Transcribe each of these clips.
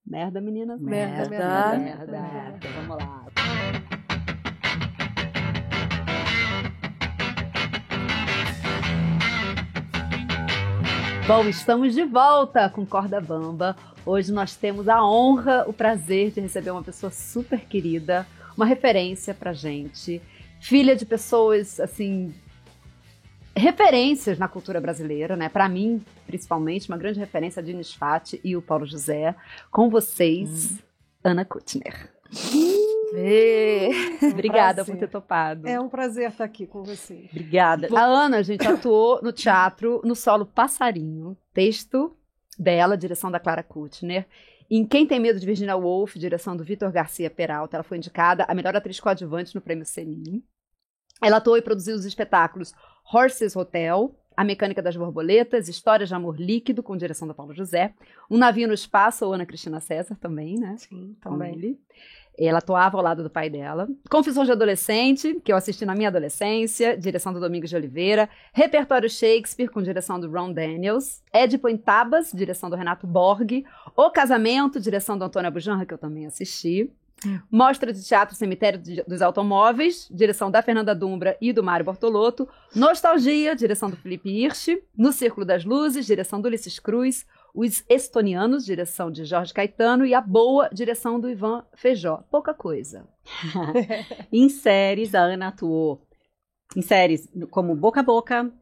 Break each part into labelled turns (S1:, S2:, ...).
S1: Merda, meninas?
S2: Merda.
S1: Vamos lá. Bom, estamos de volta com Corda Bamba. Hoje nós temos a honra, o prazer de receber uma pessoa super querida, uma referência pra gente, filha de pessoas, assim, referências na cultura brasileira, né? Pra mim, principalmente, uma grande referência, a Dina Sfati e o Paulo José. Com vocês, Ana Kuttner. Obrigada por ter topado.
S3: É um prazer estar aqui com você.
S1: Obrigada. A Ana, gente, atuou no teatro no solo Passarinho, texto dela, direção da Clara Kuttner. Em Quem Tem Medo de Virginia Woolf, direção do Vitor Garcia Peralta, ela foi indicada a melhor atriz coadjuvante no Prêmio Selim. Ela atuou e produziu os espetáculos Horses Hotel, A Mecânica das Borboletas, Histórias de Amor Líquido, com direção da Paulo José, Um Navio no Espaço, ou Ana Cristina César também, né?
S3: Sim,
S1: também. Ele. Ela atuava ao lado do pai dela. Confissões de Adolescente, que eu assisti na minha adolescência, direção do Domingos de Oliveira. Repertório Shakespeare, com direção do Ron Daniels. Édipo em Tabas, direção do Renato Borg. O Casamento, direção do Antônio Abujanra, que eu também assisti. Mostra de Teatro Cemitério dos Automóveis, direção da Fernanda Dumbra e do Mário Bortolotto. Nostalgia, direção do Felipe Hirsch. No Círculo das Luzes, direção do Ulisses Cruz. Os Estonianos, direção de Jorge Caetano. E A Boa, direção do Ivan Feijó. Pouca coisa.
S2: Em séries, a Ana atuou em séries como Boca a Boca,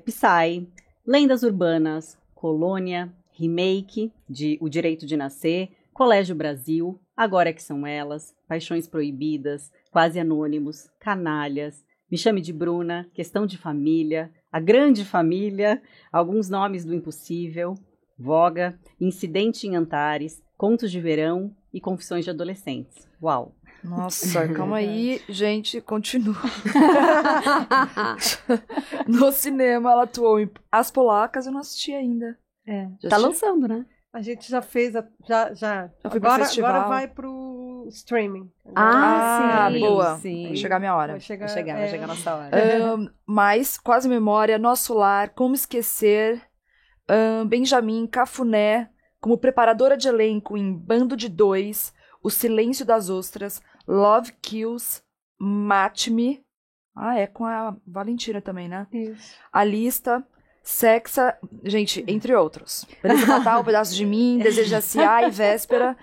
S2: Psy, Lendas Urbanas, Colônia, Remake de O Direito de Nascer, Colégio Brasil, Agora Que São Elas, Paixões Proibidas, Quase Anônimos, Canalhas, Me Chame de Bruna, Questão de Família, A Grande Família, Alguns Nomes do Impossível, Voga, Incidente em Antares, Contos de Verão e Confissões de Adolescentes. Uau!
S4: Nossa, calma aí, gente, continua. No cinema, ela atuou em As Polacas, eu não assisti ainda.
S1: Tá lançando, né?
S3: A gente já fez, já
S4: fui pro festival.
S3: Agora vai pro streaming.
S4: Sim, boa.
S1: Sim.
S4: Vai chegar a minha hora.
S3: Vai chegar
S1: a nossa hora.
S4: Mas, Quase Memória, Nosso Lar, Como Esquecer, Benjamin, Cafuné, como preparadora de elenco em Bando de Dois, O Silêncio das Ostras, Love Kills, Mate Me. É com a Valentina também, né?
S3: Isso.
S4: A Lista, Sexa, gente, entre outros. Beleza Natal, Um Pedaço de Mim, Deseja S.A. e Véspera.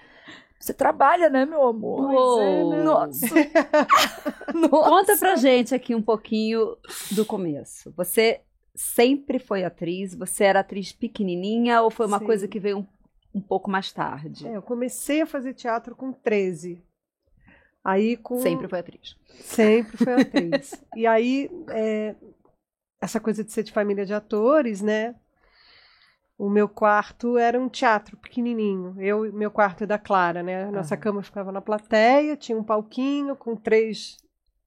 S4: Você trabalha, né, meu amor?
S1: Né?
S4: Nossa.
S1: Conta pra gente aqui um pouquinho do começo. Você sempre foi atriz? Você era atriz pequenininha ou foi uma coisa que veio um pouco mais tarde?
S3: Eu comecei a fazer teatro com 13. Aí
S1: Sempre foi atriz.
S3: Sempre foi atriz. E aí, essa coisa de ser de família de atores, né? O meu quarto era um teatro pequenininho. Meu quarto é da Clara, né? Nossa cama ficava na plateia, tinha um palquinho com 3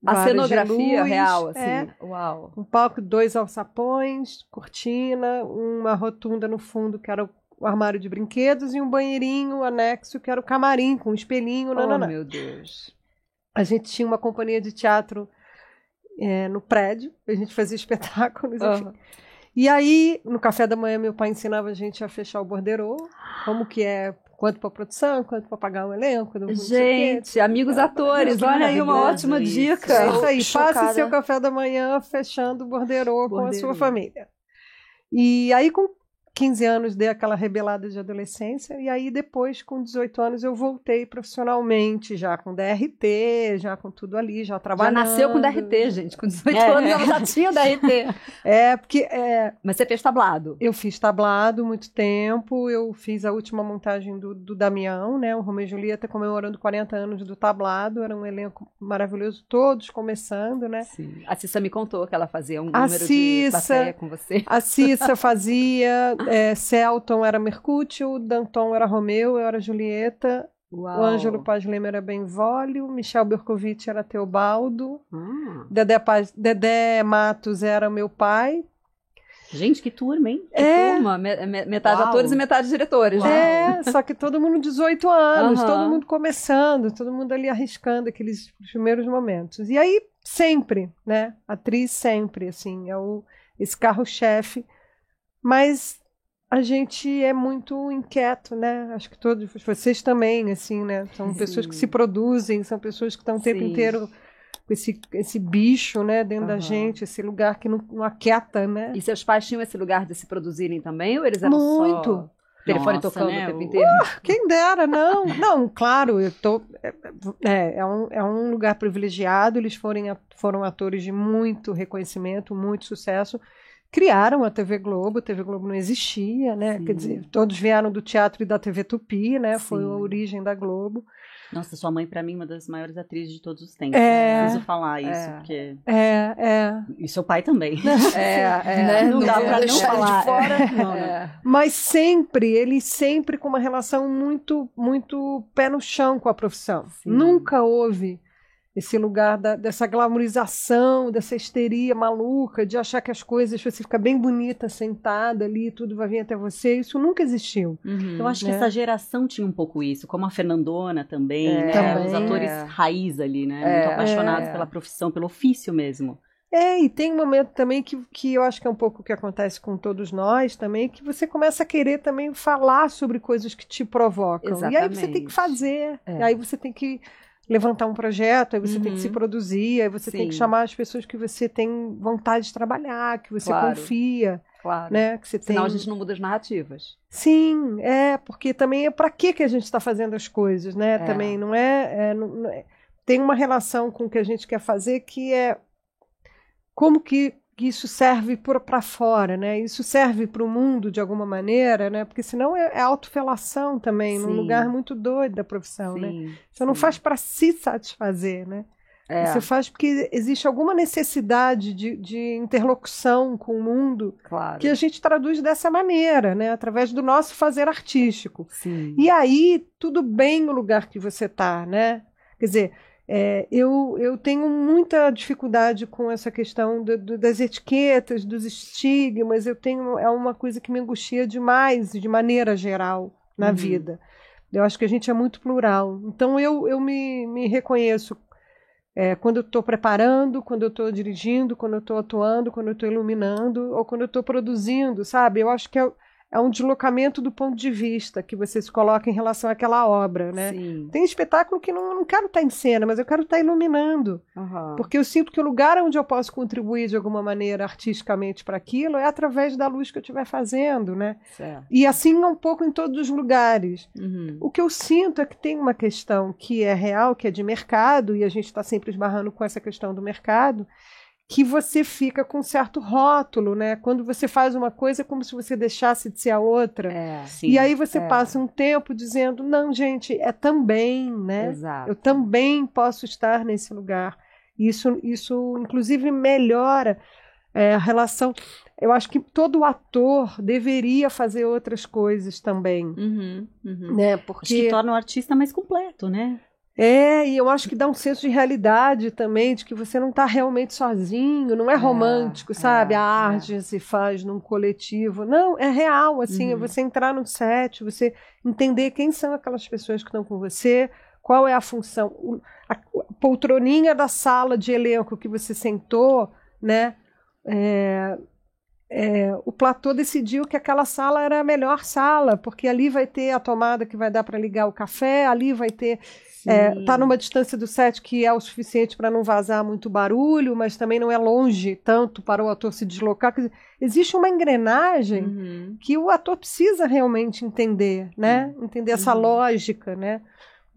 S1: A cenografia
S3: de luz,
S1: real, assim. Uau.
S3: Um palco, 2 alçapões, cortina, uma rotunda no fundo que era o armário de brinquedos e um banheirinho anexo que era o camarim com um espelhinho.
S1: Meu Deus.
S3: A gente tinha uma companhia de teatro no prédio, a gente fazia espetáculos, enfim. E aí, no café da manhã, meu pai ensinava a gente a fechar o borderô, como que é, quanto para produção, quanto para pagar o elenco.
S1: Gente, amigos atores, olha aí uma ótima dica.
S3: É isso aí, faça seu café da manhã fechando o borderô com a sua família. E aí, com 15 anos, dei aquela rebelada de adolescência, e aí depois, com 18 anos, eu voltei profissionalmente, já com DRT, já com tudo ali, já trabalhando.
S1: Já nasceu com DRT, gente, com 18 anos ela já tinha DRT.
S3: Mas
S1: você fez tablado?
S3: Eu fiz tablado muito tempo, eu fiz a última montagem do Damião, né, o Romeu e Julieta comemorando 40 anos do tablado, era um elenco maravilhoso, todos começando, né.
S1: Sim. A Cissa me contou que ela fazia um número de plateia com você.
S3: A Cissa fazia... Celton era Mercúcio, Danton era Romeu, eu era Julieta,
S1: Uau.
S3: O Ângelo Paz Leme era Benvolio, Michel Bercovitch era Teobaldo, Dedé Matos era meu pai.
S2: Gente, que turma, hein?
S1: Que turma, metade atores e metade diretores.
S3: Só que todo mundo 18 anos, todo mundo começando, todo mundo ali arriscando aqueles primeiros momentos. E aí, sempre, né? Atriz sempre, assim, esse carro-chefe. Mas A gente é muito inquieto, né? Acho que todos vocês também, assim, né? São pessoas que se produzem, são pessoas que estão o tempo inteiro com esse bicho, né, dentro da gente, esse lugar que não aquieta, né?
S1: E seus pais tinham esse lugar de se produzirem também, ou eles eram
S3: muito.
S1: Só telefone tocando o tempo inteiro?
S3: Quem dera, não. Não, claro, é um lugar privilegiado, eles foram atores de muito reconhecimento, muito sucesso. Criaram a TV Globo não existia, né? Sim. Quer dizer, todos vieram do teatro e da TV Tupi, né? Sim. Foi a origem da Globo.
S2: Nossa, sua mãe, pra mim, uma das maiores atrizes de todos os tempos. Preciso falar isso, porque... E seu pai também.
S4: Né?
S2: Não dá pra não falar.
S4: De fora.
S3: Mas ele sempre com uma relação muito, muito pé no chão com a profissão. Sim. Nunca houve esse lugar dessa glamorização, dessa histeria maluca, de achar que as coisas, você fica bem bonita, sentada ali, tudo vai vir até você, isso nunca existiu.
S2: Uhum. Eu acho que essa geração tinha um pouco isso, como a Fernandona também, né? Também, os atores raiz ali, né? Muito apaixonados pela profissão, pelo ofício mesmo.
S3: E tem um momento também que eu acho que é um pouco o que acontece com todos nós também, que você começa a querer também falar sobre coisas que te provocam. Exatamente. E aí você tem que fazer, e aí você tem que levantar um projeto, aí você tem que se produzir, aí você tem que chamar as pessoas que você tem vontade de trabalhar, que você confia.
S1: Claro.
S3: Né? Que você
S1: Senão a gente não muda as narrativas.
S3: Sim, porque também é para que a gente está fazendo as coisas, né? Também não é, tem uma relação com o que a gente quer fazer que é como que isso serve para fora, né? Isso serve para o mundo de alguma maneira, né? Porque senão é autofelação também, num lugar muito doido da profissão, né? Você não faz para se satisfazer, né? Você faz porque existe alguma necessidade de interlocução com o mundo que a gente traduz dessa maneira, né? Através do nosso fazer artístico.
S1: Sim.
S3: E aí, tudo bem o lugar que você está, né? Quer dizer, eu tenho muita dificuldade com essa questão das etiquetas, dos estigmas. É uma coisa que me angustia demais, de maneira geral, na vida. Eu acho que a gente é muito plural. Então, eu me reconheço quando eu estou preparando, quando eu estou dirigindo, quando eu estou atuando, quando eu estou iluminando, ou quando eu estou produzindo, sabe? Eu acho que é um deslocamento do ponto de vista que você se coloca em relação àquela obra, né?
S1: Sim.
S3: Tem espetáculo que não quero estar em cena, mas eu quero estar iluminando. Porque eu sinto que o lugar onde eu posso contribuir de alguma maneira artisticamente para aquilo é através da luz que eu estiver fazendo, né?
S1: Certo.
S3: E assim é um pouco em todos os lugares. O que eu sinto é que tem uma questão que é real, que é de mercado, e a gente está sempre esbarrando com essa questão do mercado, que você fica com um certo rótulo, né? Quando você faz uma coisa é como se você deixasse de ser a outra. E aí você passa um tempo dizendo, não, gente, é também, né?
S1: Exato.
S3: Eu também posso estar nesse lugar. Isso inclusive, melhora a relação. Eu acho que todo ator deveria fazer outras coisas também. Né? Porque
S2: acho que torna o artista mais completo, né?
S3: E eu acho que dá um senso de realidade também, de que você não está realmente sozinho, não é romântico, sabe? A arte se faz num coletivo. Não, é real, assim, é você entrar no set, você entender quem são aquelas pessoas que estão com você, qual é a função, a poltroninha da sala de elenco que você sentou, né? O platô decidiu que aquela sala era a melhor sala, porque ali vai ter a tomada que vai dar para ligar o café, ali vai ter... tá numa distância do set que é o suficiente para não vazar muito barulho, mas também não é longe tanto para o ator se deslocar. Quer dizer, existe uma engrenagem que o ator precisa realmente entender, né? Entender essa lógica, né?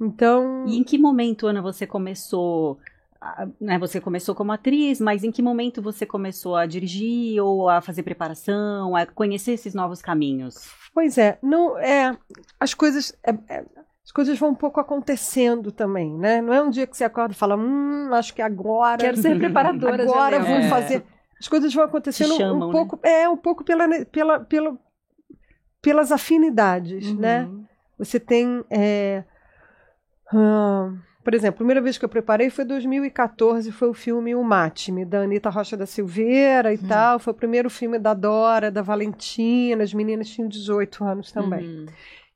S3: Então...
S2: E em que momento, Ana, você começou... Né, você começou como atriz, mas em que momento você começou a dirigir ou a fazer preparação, a conhecer esses novos caminhos?
S3: Pois não as coisas vão um pouco acontecendo também, né? Não é um dia que você acorda e fala, acho que agora...
S1: Quero ser preparadora.
S3: Agora vou fazer... As coisas vão acontecendo
S2: chamam,
S3: um pouco, né? Um pouco pelas afinidades, né? Você tem... por exemplo, a primeira vez que eu preparei foi em 2014, foi o filme O Mate-me, da Anitta Rocha da Silveira e tal. Foi o primeiro filme da Dora, da Valentina, as meninas tinham 18 anos também.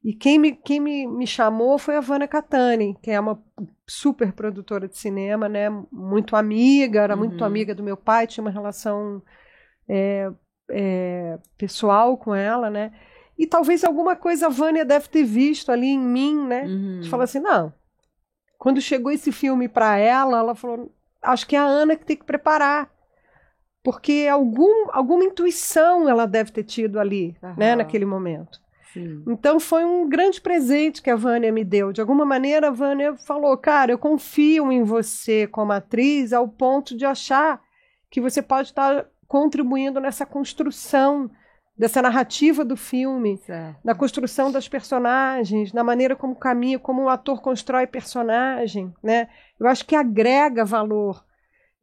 S3: E quem me chamou foi a Vana Catani, que é uma super produtora de cinema, né? Muito amiga, era muito amiga do meu pai, tinha uma relação pessoal com ela, né? E talvez alguma coisa a Vânia deve ter visto ali em mim, né? De falar assim, não. Quando chegou esse filme para ela falou, acho que é a Ana que tem que preparar. Porque alguma intuição ela deve ter tido ali, né, naquele momento.
S1: Sim.
S3: Então foi um grande presente que a Vânia me deu. De alguma maneira, a Vânia falou, cara, eu confio em você como atriz ao ponto de achar que você pode estar contribuindo nessa construção dessa narrativa do filme, da construção das personagens, da maneira como caminha, como o ator constrói personagem, né? Eu acho que agrega valor.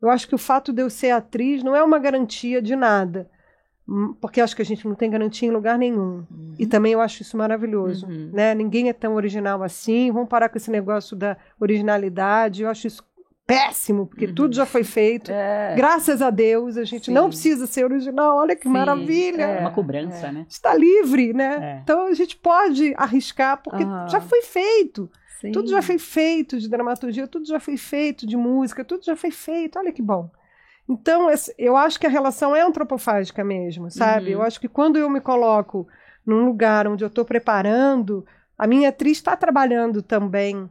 S3: Eu acho que o fato de eu ser atriz não é uma garantia de nada, porque acho que a gente não tem garantia em lugar nenhum. E também eu acho isso maravilhoso, né? Ninguém é tão original assim, vamos parar com esse negócio da originalidade, eu acho isso péssimo, porque tudo já foi feito. Graças a Deus, a gente não precisa ser original, olha que maravilha.
S2: É uma cobrança, né?
S3: Está livre, né? Então a gente pode arriscar, porque já foi feito. Sim. Tudo já foi feito de dramaturgia, tudo já foi feito de música, tudo já foi feito, olha que bom. Então, eu acho que a relação é antropofágica mesmo, sabe? Eu acho que quando eu me coloco num lugar onde eu estou preparando, a minha atriz está trabalhando também.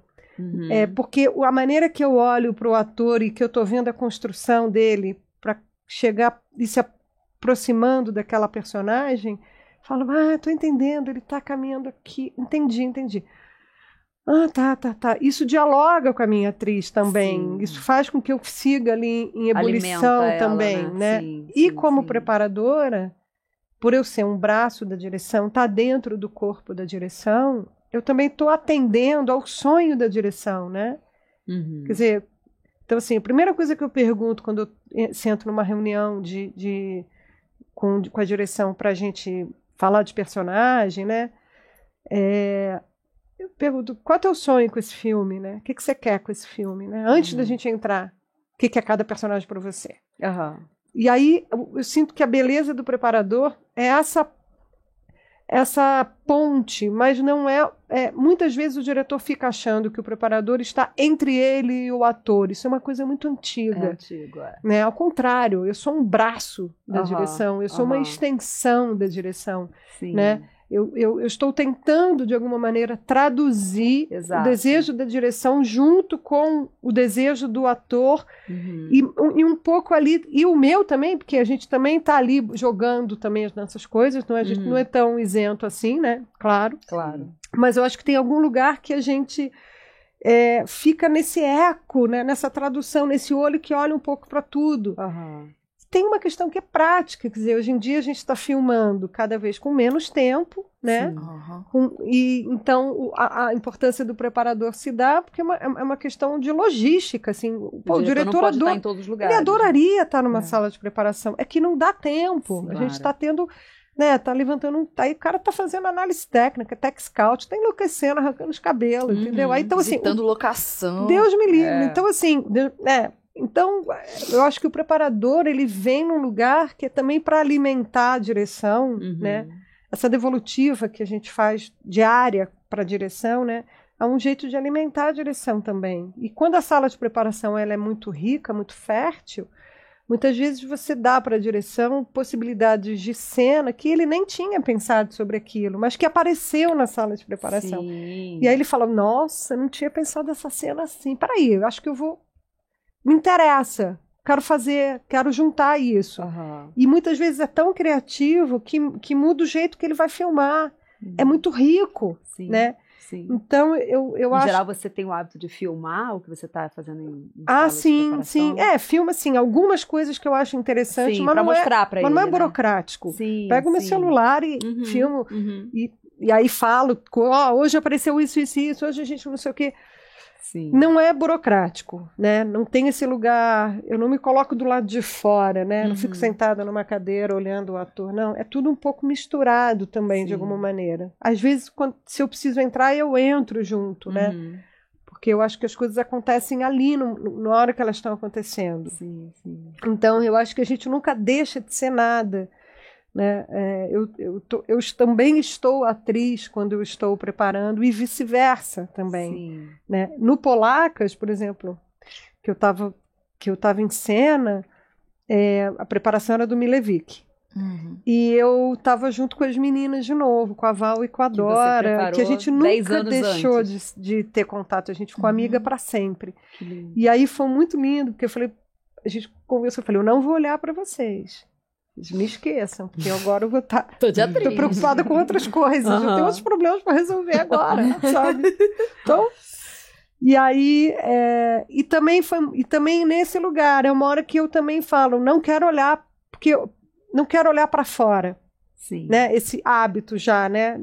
S3: Porque a maneira que eu olho para o ator e que eu estou vendo a construção dele para chegar e se aproximando daquela personagem, falo, estou entendendo, ele está caminhando aqui, entendi. Tá. Isso dialoga com a minha atriz também. Sim. Isso faz com que eu siga ali em ebulição também, né? E como preparadora, por eu ser um braço da direção, tá dentro do corpo da direção, eu também estou atendendo ao sonho da direção, né? Quer dizer, então assim, a primeira coisa que eu pergunto quando eu sento numa reunião com a direção para a gente falar de personagem, né? Eu pergunto, qual é o teu sonho com esse filme, né? O que você quer com esse filme, né? Antes da gente entrar, o que é cada personagem para você? E aí eu sinto que a beleza do preparador é essa ponte, mas não é... Muitas vezes o diretor fica achando que o preparador está entre ele e o ator. Isso é uma coisa muito antiga. Né? Ao contrário, eu sou um braço da direção, eu sou uma extensão da direção, né? Eu estou tentando, de alguma maneira, traduzir o desejo da direção junto com o desejo do ator e um pouco ali, e o meu também, porque a gente também está ali jogando também as nossas coisas, a gente não é tão isento assim, né? Claro. Mas eu acho que tem algum lugar que a gente fica nesse eco, né? Nessa tradução, nesse olho que olha um pouco para tudo. Tem uma questão que é prática, quer dizer, hoje em dia a gente está filmando cada vez com menos tempo, né? E então a importância do preparador se dá porque é uma questão de logística, assim.
S1: O diretor não pode estar em todos os lugares.
S3: Ele adoraria estar numa sala de preparação. É que não dá tempo.
S1: Sim,
S3: a gente está tendo, né? Tá levantando aí o cara tá fazendo análise técnica, tech scout, tá enlouquecendo, arrancando os cabelos, entendeu? Aí, então assim,
S4: visitando locação.
S3: Deus me livre. Então assim, então, eu acho que o preparador, ele vem num lugar que é também para alimentar a direção, né? Essa devolutiva que a gente faz diária para a direção, né? É um jeito de alimentar a direção também. E quando a sala de preparação ela é muito rica, muito fértil, muitas vezes você dá para a direção possibilidades de cena que ele nem tinha pensado sobre aquilo, mas que apareceu na sala de preparação.
S1: Sim.
S3: E aí ele fala, nossa, eu não tinha pensado essa cena assim. Peraí, eu acho que eu vou... Me interessa, quero juntar isso. E muitas vezes é tão criativo que muda o jeito que ele vai filmar. É muito rico, né? Então, eu acho...
S1: Em geral, você tem o hábito de filmar o que você está fazendo em
S3: sim. Filma, sim. Algumas coisas que eu acho interessantes, mas
S1: para mostrar para ele,
S3: mas não é burocrático. Pego meu celular e filmo, e aí falo, hoje apareceu isso, hoje a gente não sei o quê. Não é burocrático, né? Não tem esse lugar, eu não me coloco do lado de fora, né? Não fico sentada numa cadeira olhando o ator, não. É tudo um pouco misturado também, de alguma maneira. Às vezes, se eu preciso entrar, eu entro junto, né? Porque eu acho que as coisas acontecem ali, na hora que elas estão acontecendo. Então, eu acho que a gente nunca deixa de ser nada. Né? Eu também estou atriz quando eu estou preparando e vice-versa também. Né? No Polacas, por exemplo, que eu estava em cena, a preparação era do Milevich. E eu estava junto com as meninas de novo, com a Val e com a Dora, que a gente nunca deixou de ter contato, a gente ficou amiga para sempre. E aí foi muito lindo, porque eu falei, a gente conversou, eu falei, eu não vou olhar para vocês. Eles me esqueçam, porque agora eu vou estar... Tô preocupada com outras coisas, eu tenho outros problemas para resolver agora, sabe? Então... E aí, e também nesse lugar, é uma hora que eu também falo, não quero olhar, porque eu não quero olhar para fora, né? Esse hábito já, né?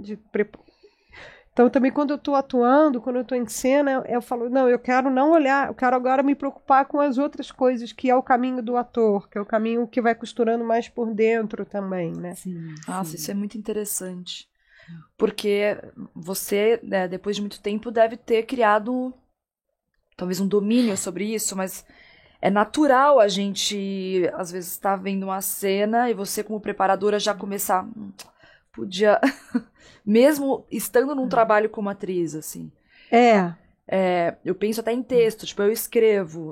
S3: Então também quando eu estou atuando, quando eu estou em cena, eu falo, não, eu quero não olhar, eu quero agora me preocupar com as outras coisas, que é o caminho do ator, que é o caminho que vai costurando mais por dentro também, né?
S4: Nossa, isso é muito interessante. Porque você, depois de muito tempo, deve ter criado talvez um domínio sobre isso, mas é natural a gente, às vezes, estar vendo uma cena e você, como preparadora, já começar... Podia... Mesmo estando num trabalho como atriz, assim. Eu penso até em texto, tipo, eu escrevo.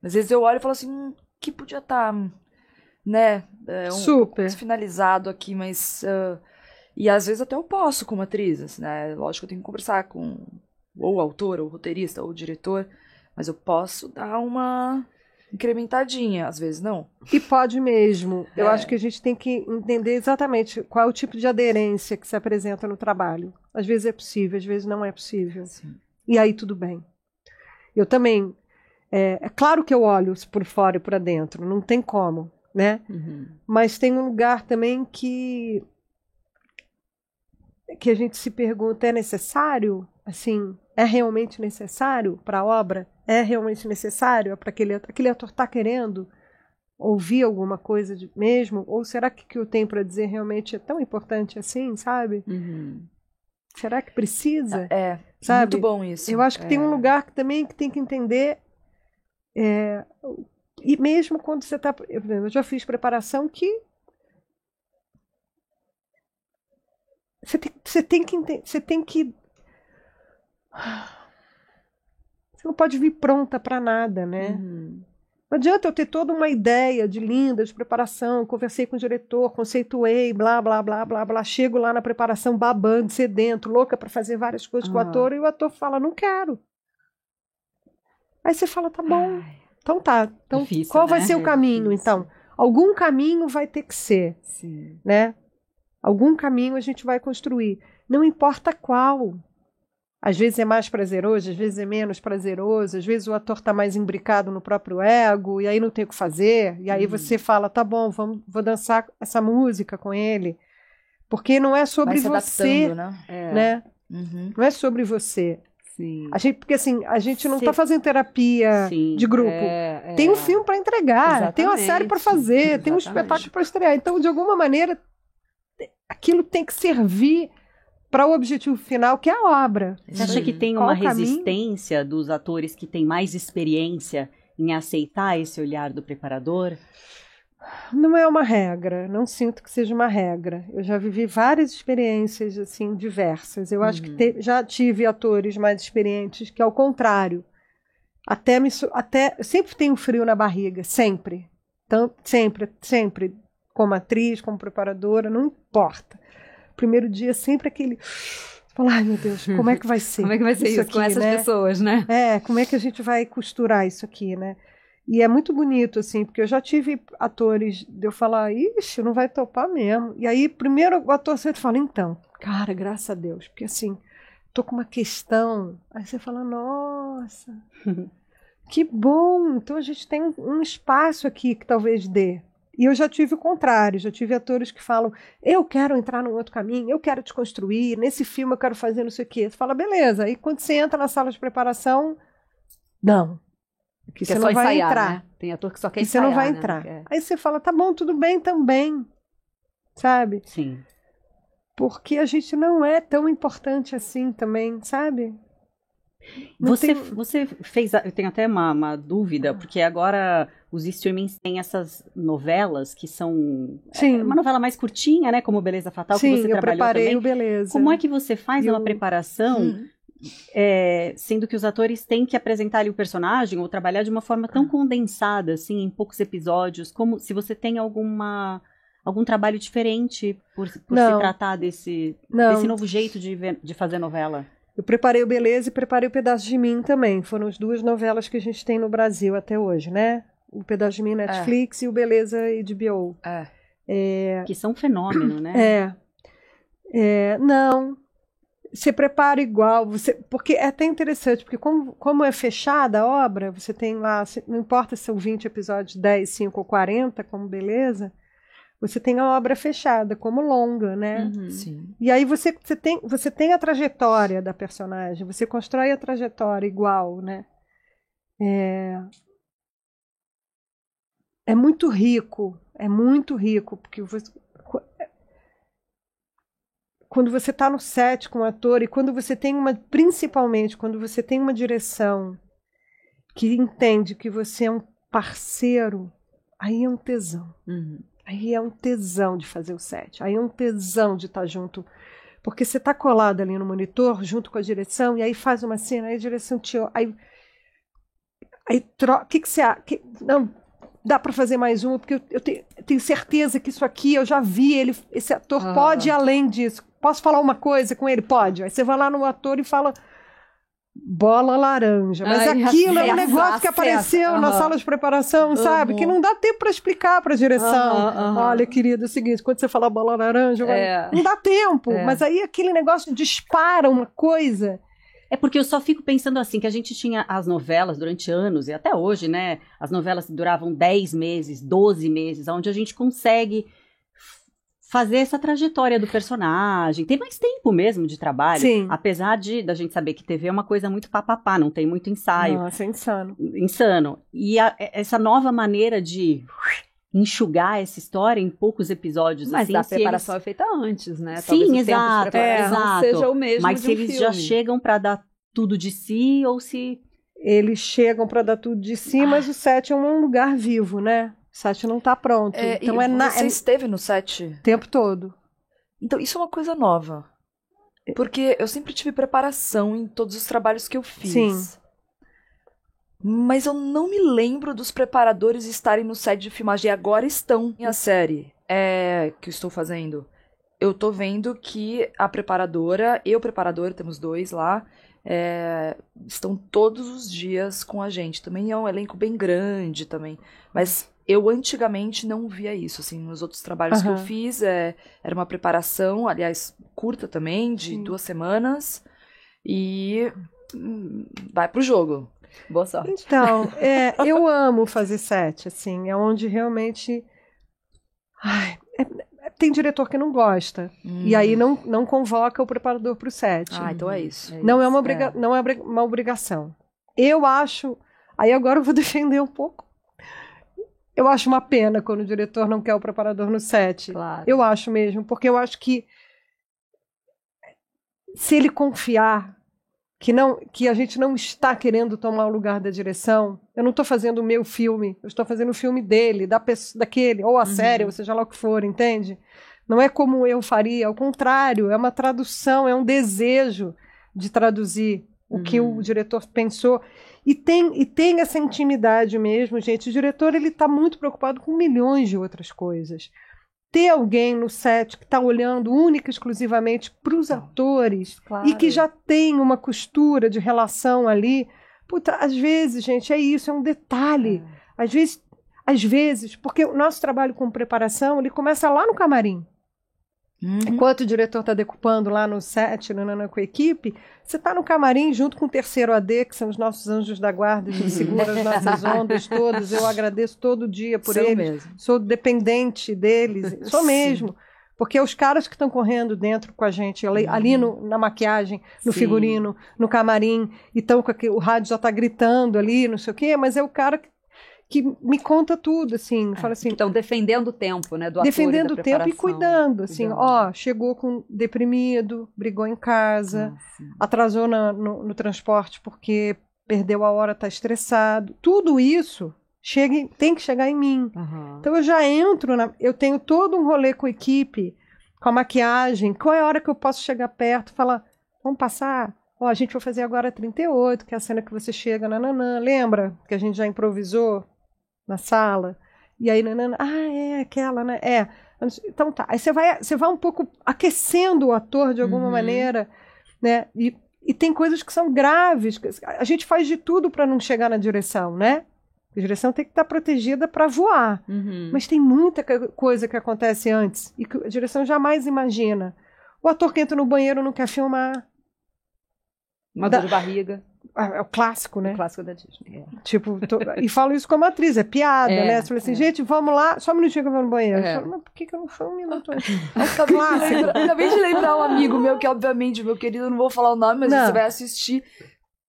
S4: Às vezes eu olho e falo assim, que podia estar, né?
S3: Super.
S4: Finalizado aqui, mas... E às vezes até eu posso como atriz, assim, né? Lógico que eu tenho que conversar com ou o autor, ou o roteirista, ou o diretor, mas eu posso dar uma incrementadinha, às vezes não.
S3: E pode mesmo. Eu acho que a gente tem que entender exatamente qual é o tipo de aderência que se apresenta no trabalho. Às vezes é possível, às vezes não é possível.
S4: Sim.
S3: E aí tudo bem. Eu também... É claro que eu olho por fora e por dentro, não tem como, né? Mas tem um lugar também que a gente se pergunta, é necessário? Assim, é realmente necessário para a obra? É realmente necessário para aquele ator está querendo ouvir alguma coisa mesmo? Ou será que o que eu tenho para dizer realmente é tão importante assim, sabe? Será que precisa?
S4: Sabe? Muito bom isso.
S3: Eu acho que tem um lugar também que tem que entender, e mesmo quando você está... Eu já fiz preparação que você tem que entender, você não pode vir pronta para nada, né? Não adianta eu ter toda uma ideia de linda, de preparação, conversei com o diretor, conceituei, blá, blá, blá, blá, blá, chego lá na preparação babando, sedento, louca para fazer várias coisas com o ator, e o ator fala, não quero. Aí você fala, tá bom, então tá. Então, difícil, qual vai ser o caminho, então? Algum caminho vai ter que ser, né? Algum caminho a gente vai construir. Não importa qual. Às vezes é mais prazeroso, às vezes é menos prazeroso, às vezes o ator está mais imbricado no próprio ego, e aí não tem o que fazer, e aí você fala, tá bom, vou dançar essa música com ele. Porque não é sobre você, né? Não é sobre você. Porque assim, a gente não está fazendo terapia de grupo. Tem um filme para entregar, tem uma série para fazer, tem um espetáculo para estrear. Então, de alguma maneira, aquilo tem que servir para o objetivo final, que é a obra.
S2: Você acha que tem uma resistência dos atores que têm mais experiência em aceitar esse olhar do preparador?
S3: Não é uma regra, não sinto que seja uma regra. Eu já vivi várias experiências assim diversas. Eu acho que já tive atores mais experientes que, ao contrário, até sempre tenho frio na barriga, sempre. Então, sempre, como atriz, como preparadora, não importa. Primeiro dia, sempre aquele... Ai, meu Deus, como é que vai ser?
S1: Como é que vai ser isso
S3: aqui,
S1: com essas pessoas, né?
S3: Como é que a gente vai costurar isso aqui, né? E é muito bonito, assim, porque eu já tive atores de eu falar, ixi, não vai topar mesmo. E aí, primeiro, o ator sempre fala, então, cara, graças a Deus, porque assim, tô com uma questão. Aí você fala, nossa, que bom, então a gente tem um espaço aqui que talvez dê. E eu já tive o contrário, já tive atores que falam, eu quero entrar num outro caminho, eu quero te construir, nesse filme eu quero fazer não sei o quê. Você fala, beleza. Aí quando você entra na sala de preparação, não.
S1: Que você não vai entrar. Né? Tem ator que só quer ensaiar,
S3: você não vai entrar.
S1: Né?
S3: Aí você fala, tá bom, tudo bem também. Sabe?
S2: Sim.
S3: Porque a gente não é tão importante assim também, sabe?
S2: Você fez, eu tenho até uma dúvida, porque agora os streamings têm essas novelas que são uma novela mais curtinha, né, como Beleza Fatal, que você trabalhou também. Sim, eu preparei o
S3: Beleza.
S2: Como é que você faz uma preparação, sendo que os atores têm que apresentar ali o personagem ou trabalhar de uma forma tão condensada, assim, em poucos episódios, como se você tem alguma algum trabalho diferente por se tratar desse novo jeito de fazer novela?
S3: Eu preparei o Beleza e preparei o Pedaço de Mim também. Foram as 2 novelas que a gente tem no Brasil até hoje, né? O Pedaço de Mim Netflix e o Beleza HBO.
S2: Que são um fenômeno, né?
S3: Não. Você prepara igual, porque é até interessante, porque como é fechada a obra, você tem lá, não importa se são 20 episódios, 10, 5 ou 40, como Beleza, você tem a obra fechada, como longa, né?
S4: Sim.
S3: E aí você tem a trajetória da personagem, você constrói a trajetória igual, né? É muito rico, porque quando você está no set com o ator e quando você tem principalmente quando você tem uma direção que entende que você é um parceiro, aí é um tesão. Aí é um tesão de fazer o set, aí é um tesão de estar junto, porque você está colado ali no monitor junto com a direção e aí faz uma cena, aí a direção aí troca, o que você acha? Não, dá para fazer mais uma, porque eu tenho certeza que isso aqui eu já vi, esse ator pode ir além disso. Posso falar uma coisa com ele? Pode. Aí você vai lá no ator e fala bola laranja. Mas aquilo é um negócio que apareceu na sala de preparação, sabe? Que não dá tempo para explicar para a direção. Olha, querida, é o seguinte, quando você fala bola laranja, não dá tempo. Mas aí aquele negócio dispara uma coisa.
S2: É porque eu só fico pensando assim, que a gente tinha as novelas durante anos, e até hoje, né? As novelas duravam 10 meses, 12 meses, onde a gente consegue fazer essa trajetória do personagem. Tem mais tempo mesmo de trabalho.
S3: Sim.
S2: Apesar da gente saber que TV é uma coisa muito papapá, não tem muito ensaio.
S3: Nossa, é insano.
S2: Insano. E essa nova maneira de enxugar essa história em poucos episódios.
S1: Mas
S2: assim,
S1: a preparação é feita antes, né?
S2: Sim, exato.
S1: Não seja o mesmo.
S2: Mas se eles já chegam para dar tudo de si, ou se...
S3: Eles chegam para dar tudo de si, mas o set é um lugar vivo, né? O set não está pronto.
S4: Então você esteve no set?
S3: O tempo todo.
S4: Então, isso é uma coisa nova. Porque eu sempre tive preparação em todos os trabalhos que eu fiz.
S3: Sim.
S4: Mas eu não me lembro dos preparadores estarem no set de filmagem. E agora estão. Minha série que eu estou fazendo. Eu tô vendo que a preparadora e o preparador, temos 2 lá, estão todos os dias com a gente. Também é um elenco bem grande também. Mas eu antigamente não via isso. Assim, nos outros trabalhos que eu fiz, era uma preparação, aliás, curta também, de 2 semanas. E vai pro jogo. Boa sorte.
S3: Então, eu amo fazer set, assim, é onde realmente... tem diretor que não gosta, e aí não convoca o preparador para o set.
S4: Então é isso.
S3: Não é uma obrigação. Eu acho... Aí agora eu vou defender um pouco. Eu acho uma pena quando o diretor não quer o preparador no set.
S1: Claro.
S3: Eu acho mesmo, porque eu acho que se ele confiar que a gente não está querendo tomar o lugar da direção, eu não estou fazendo o meu filme, eu estou fazendo o filme dele, daquele, ou a série, ou seja lá o que for, entende? Não é como eu faria, ao contrário, é uma tradução, é um desejo de traduzir o que o diretor pensou. E tem essa intimidade mesmo, gente. O diretor está muito preocupado com milhões de outras coisas. Ter alguém no set que está olhando única e exclusivamente para os atores,
S1: claro,
S3: e que já tem uma costura de relação ali. Puta, às vezes, gente, é isso, é um detalhe. Às vezes, porque o nosso trabalho com preparação, ele começa lá no camarim. Enquanto o diretor está decupando lá no set, com a equipe, você está no camarim junto com o terceiro AD, que são os nossos anjos da guarda, que seguram as nossas ondas todas. Eu agradeço todo dia por eles.
S1: Mesmo.
S3: Sou dependente deles, sou mesmo. Porque é os caras que estão correndo dentro com a gente, ali na maquiagem, no figurino, no camarim, e estão com o rádio já está gritando ali, não sei o quê, mas é o cara que me conta tudo, assim, fala assim...
S1: Então, defendendo o tempo, né, do ator.
S3: Defendendo o tempo e cuidando, assim, chegou deprimido, brigou em casa, atrasou no transporte porque perdeu a hora, está estressado. Tudo isso tem que chegar em mim. Então, eu já entro, eu tenho todo um rolê com a equipe, com a maquiagem, qual é a hora que eu posso chegar perto e falar, vamos passar... a gente vai fazer agora 38, que é a cena que você chega, lembra que a gente já improvisou na sala? E aí, é aquela, né? Então tá, aí você vai um pouco aquecendo o ator de alguma maneira, né? E tem coisas que são graves. A gente faz de tudo para não chegar na direção, né? A direção tem que estar protegida para voar. Mas tem muita coisa que acontece antes e que a direção jamais imagina. O ator que entra no banheiro não quer filmar.
S1: Uma dor de barriga.
S3: É o clássico, né?
S1: O clássico da Disney.
S3: Tipo, e falo isso como atriz, é piada, né? Você fala assim, gente, vamos lá, só um minutinho que eu vou no banheiro. Eu falo, mas por que eu não fui um minuto antes?
S4: Acabei de lembrar um amigo meu, que obviamente, meu querido, eu não vou falar o nome, mas você vai assistir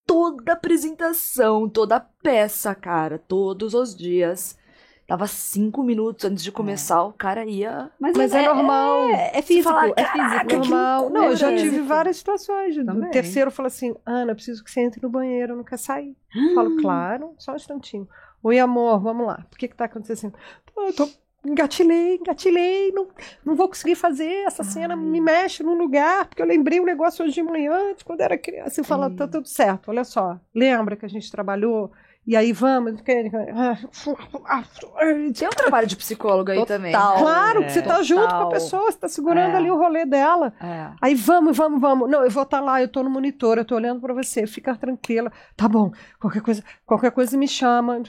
S4: toda a apresentação, toda a peça, cara, todos os dias. Tava 5 minutos antes de começar, o cara ia...
S3: Mas é normal.
S1: É físico,
S4: é
S1: físico.
S3: Normal. Não, eu já tive várias situações. O terceiro falou assim, Ana, preciso que você entre no banheiro, eu não quero sair. Eu falo, claro, só um instantinho. Oi, amor, vamos lá. Por que tá acontecendo? Eu tô... Engatilhei, não vou conseguir fazer essa cena, me mexe num lugar, porque eu lembrei um negócio hoje de manhã, quando era criança, e fala, tá tudo certo, olha só, lembra que a gente trabalhou, e aí vamos... Tem
S4: um trabalho de psicólogo aí também.
S3: Claro, que você tá junto com a pessoa, você tá segurando ali o rolê dela, aí vamos, não, eu vou estar lá, eu tô no monitor, eu tô olhando pra você, fica tranquila, tá bom, qualquer coisa me chama,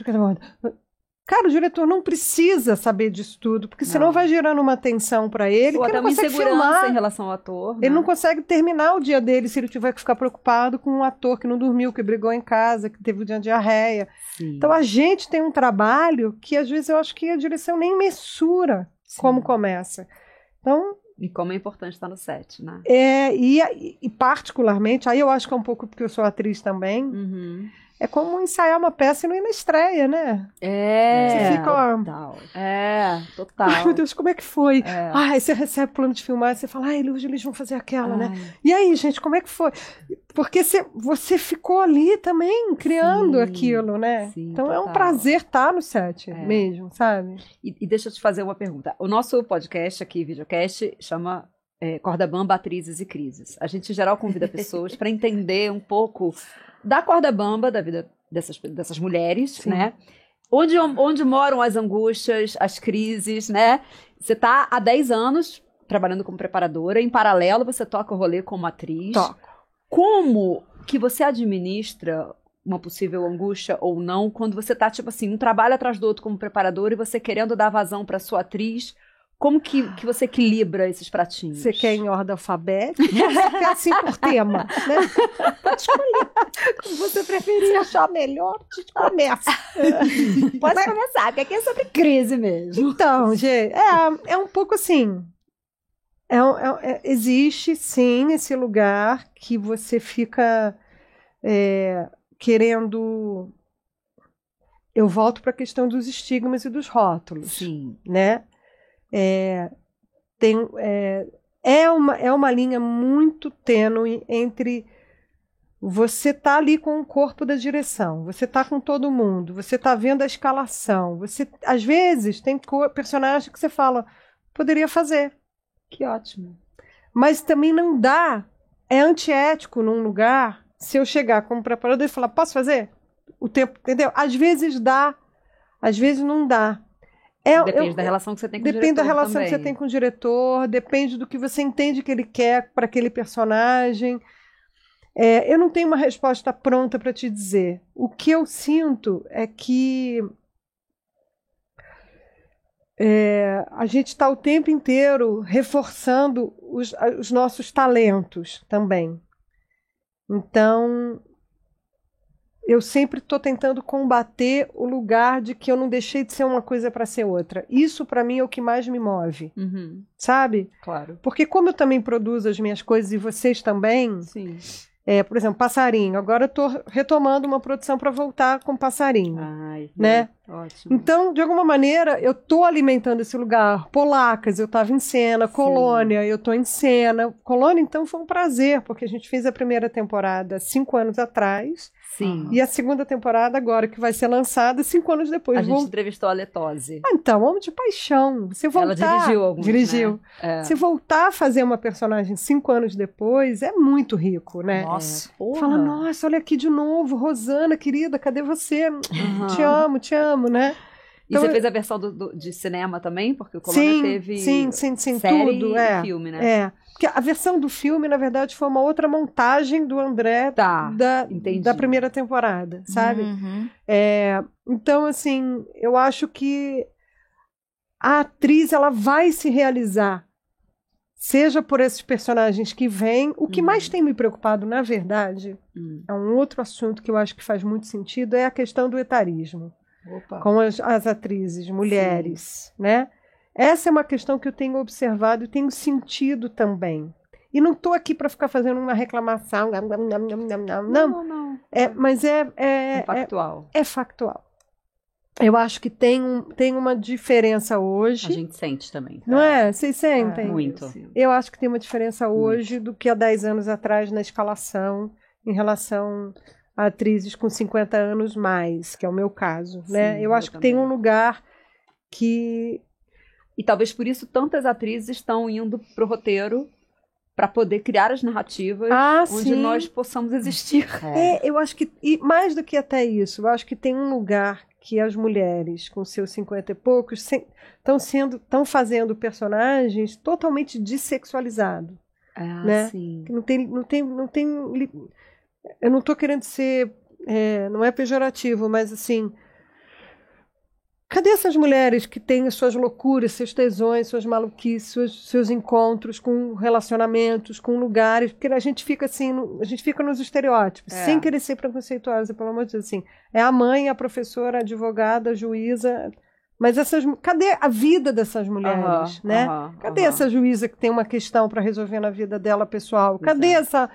S3: cara, o diretor não precisa saber disso tudo, porque senão vai gerando uma tensão para ele,
S1: ou
S3: que
S1: até
S3: ele não consegue filmar
S1: em relação ao ator.
S3: Ele não consegue terminar o dia dele se ele tiver que ficar preocupado com um ator que não dormiu, que brigou em casa, que teve uma diarreia. Sim. Então a gente tem um trabalho que às vezes eu acho que a direção nem mensura como começa. Então...
S1: E como é importante estar no set, né?
S3: E particularmente, aí eu acho que é um pouco porque eu sou atriz também, é como ensaiar uma peça e não ir na estreia, né? Você fica, ó...
S1: Total.
S3: Ai, meu Deus, como é que foi? Aí você recebe o plano de filmar e você fala, hoje eles vão fazer aquela, né? E aí, gente, como é que foi? Porque você ficou ali também, criando aquilo, né?
S1: Sim,
S3: então
S1: total.
S3: É um prazer estar no set mesmo, sabe?
S1: E deixa eu te fazer uma pergunta. O nosso podcast aqui, videocast, chama Corda Bamba, Atrizes e Crises. A gente, em geral, convida pessoas para entender um pouco da corda bamba da vida dessas mulheres, né? Onde moram as angústias, as crises, né? Você tá há 10 anos trabalhando como preparadora, em paralelo você toca o rolê como atriz.
S3: Toco.
S1: Como que você administra uma possível angústia ou não, quando você tá, tipo assim, um trabalho atrás do outro como preparadora e você querendo dar vazão pra sua atriz? Como que você equilibra esses pratinhos?
S3: Você quer em ordem alfabética? Você quer assim por tema, né? Pode escolher. Como você preferir. Se achar melhor, a gente começa.
S1: Pode começar, porque aqui é sobre crise mesmo.
S3: Então, gente, é um pouco assim. Existe, sim, esse lugar que você fica querendo... Eu volto para a questão dos estigmas e dos rótulos.
S1: Sim.
S3: Né? É uma linha muito tênue entre você tá ali com o corpo da direção, você tá com todo mundo, você tá vendo a escalação, você às vezes tem personagem que você fala, poderia fazer.
S1: Que ótimo.
S3: Mas também não dá, é antiético num lugar, se eu chegar como preparador e falar, posso fazer? O tempo, entendeu? Às vezes dá, às vezes não dá.
S1: Depende da relação que você tem com o diretor.
S3: Depende da relação
S1: também.
S3: que você tem com o diretor, depende do que você entende que ele quer para aquele personagem. Eu não tenho uma resposta pronta para te dizer. O que eu sinto é que a gente está o tempo inteiro reforçando os nossos talentos também. Então... eu sempre estou tentando combater o lugar de que eu não deixei de ser uma coisa para ser outra. Isso, para mim, é o que mais me move. Sabe?
S1: Claro.
S3: Porque como eu também produzo as minhas coisas e vocês também...
S1: Sim.
S3: Por exemplo, Passarinho. Agora eu estou retomando uma produção para voltar com Passarinho. Né?
S1: Ótimo.
S3: Então, de alguma maneira, eu estou alimentando esse lugar. Polacas, eu estava em cena. Colônia, eu estou em cena. Colônia, então, foi um prazer, porque a gente fez a primeira temporada 5 anos atrás.
S1: Sim.
S3: E a segunda temporada agora, que vai ser lançada 5 anos depois.
S1: A gente entrevistou a Letose.
S3: Então, Homem de Paixão. Você voltar...
S1: Ela dirigiu alguns,
S3: Dirigiu.
S1: Né?
S3: Você voltar a fazer uma personagem 5 anos depois é muito rico, né?
S4: Nossa.
S3: Fala, nossa, olha aqui de novo, Rosana, querida, cadê você? Te amo, né?
S1: E você fez a versão de cinema também? Porque o Colônia teve série
S3: tudo,
S1: e filme, né?
S3: Porque a versão do filme, na verdade, foi uma outra montagem do André da primeira temporada, sabe?
S4: Uhum.
S3: Então, assim, eu acho que a atriz ela vai se realizar, seja por esses personagens que vêm. O que mais tem me preocupado, na verdade, é um outro assunto que eu acho que faz muito sentido, é a questão do etarismo.
S1: Opa.
S3: Com as atrizes, mulheres, né? Essa é uma questão que eu tenho observado e tenho sentido também. E não estou aqui para ficar fazendo uma reclamação, não. Mas
S1: é factual.
S3: É factual. Eu acho que tem uma diferença hoje.
S2: A gente sente também.
S3: Não é? Vocês sentem?
S2: Muito.
S3: Eu acho que tem uma diferença hoje do que há 10 anos atrás na escalação em relação a atrizes com 50 anos mais, que é o meu caso, né? Eu acho que tem um lugar que...
S1: E talvez por isso tantas atrizes estão indo pro roteiro para poder criar as narrativas onde nós possamos existir.
S3: Eu acho que, e mais do que até isso, eu acho que tem um lugar que as mulheres com seus 50 e poucos estão fazendo personagens totalmente dessexualizados. Né?
S1: Sim.
S3: Não tem, eu não estou querendo ser, não é pejorativo, mas assim, cadê essas mulheres que têm as suas loucuras, seus tesões, suas maluquices, seus encontros com relacionamentos, com lugares? Porque a gente fica assim, a gente fica nos estereótipos, sem querer ser preconceituosa, pelo amor de Deus, assim. É a mãe, a professora, a advogada, a juíza. Mas cadê a vida dessas mulheres, né? Cadê essa juíza que tem uma questão para resolver na vida dela pessoal? Cadê essa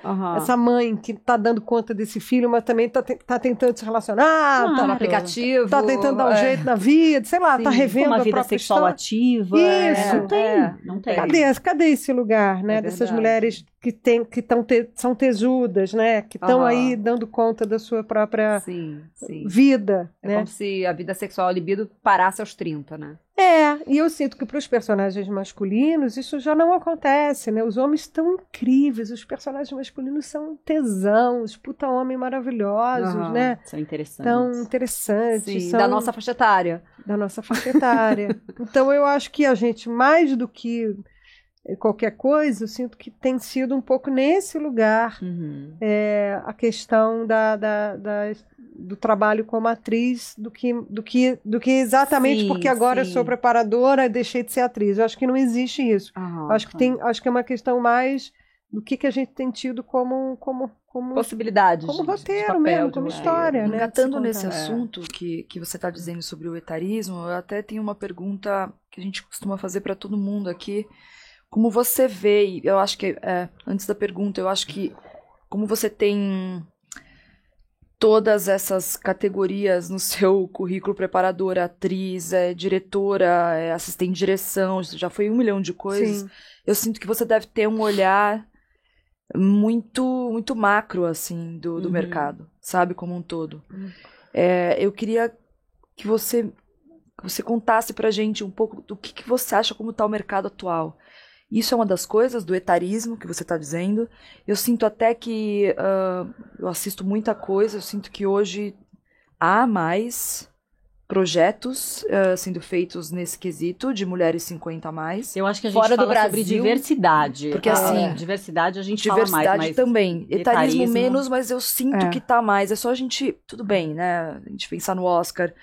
S3: mãe que está dando conta desse filho, mas também está tentando se relacionar,
S1: no aplicativo,
S3: está tentando dar um jeito na vida, sei lá, está revendo
S2: uma
S3: a
S2: vida
S3: própria
S2: sexual
S3: história.
S2: ativa. Não tem.
S3: Cadê esse lugar, né? Dessas mulheres que são tesudas, né? Que estão aí dando conta da sua própria vida.
S1: É
S3: né?
S1: como se a vida sexual, a libido, parasse aos 30, né?
S3: E eu sinto que para os personagens masculinos isso já não acontece, né? Os homens estão incríveis, os personagens masculinos são tesão, os puta homem maravilhosos, né?
S2: São interessantes.
S3: Tão interessantes.
S1: Sim, da nossa faixa etária.
S3: Da nossa faixa etária. Então eu acho que a gente, mais do que qualquer coisa, eu sinto que tem sido um pouco nesse lugar a questão do trabalho como atriz do que exatamente porque agora eu sou preparadora e deixei de ser atriz. Eu acho que não existe isso. Acho que é uma questão mais do que a gente tem tido como
S1: possibilidades,
S3: como roteiro
S1: papel,
S3: mesmo, como história, né?
S4: Engatando nesse assunto que você está dizendo sobre o etarismo, eu até tenho uma pergunta que a gente costuma fazer para todo mundo aqui. Como você vê, eu acho que, antes da pergunta, eu acho que como você tem todas essas categorias no seu currículo, preparadora, atriz, diretora, assistente de direção, já foi 1 milhão de coisas,
S3: Sim.
S4: Eu sinto que você deve ter um olhar muito, muito macro, assim, do mercado, sabe, como um todo. Eu queria que você contasse pra gente um pouco do que você acha como está o mercado atual. Isso é uma das coisas do etarismo que você está dizendo. Eu sinto até que eu assisto muita coisa, eu sinto que hoje há mais projetos sendo feitos nesse quesito de mulheres 50 a mais.
S2: Eu acho que a gente
S1: fora
S2: fala
S1: do Brasil,
S2: sobre diversidade.
S1: porque assim,
S2: diversidade a gente fala mais.
S4: Diversidade também. Etarismo
S2: etarismo
S4: menos, mas eu sinto que tá mais. É só a gente, tudo bem, né? A gente pensar no Oscar,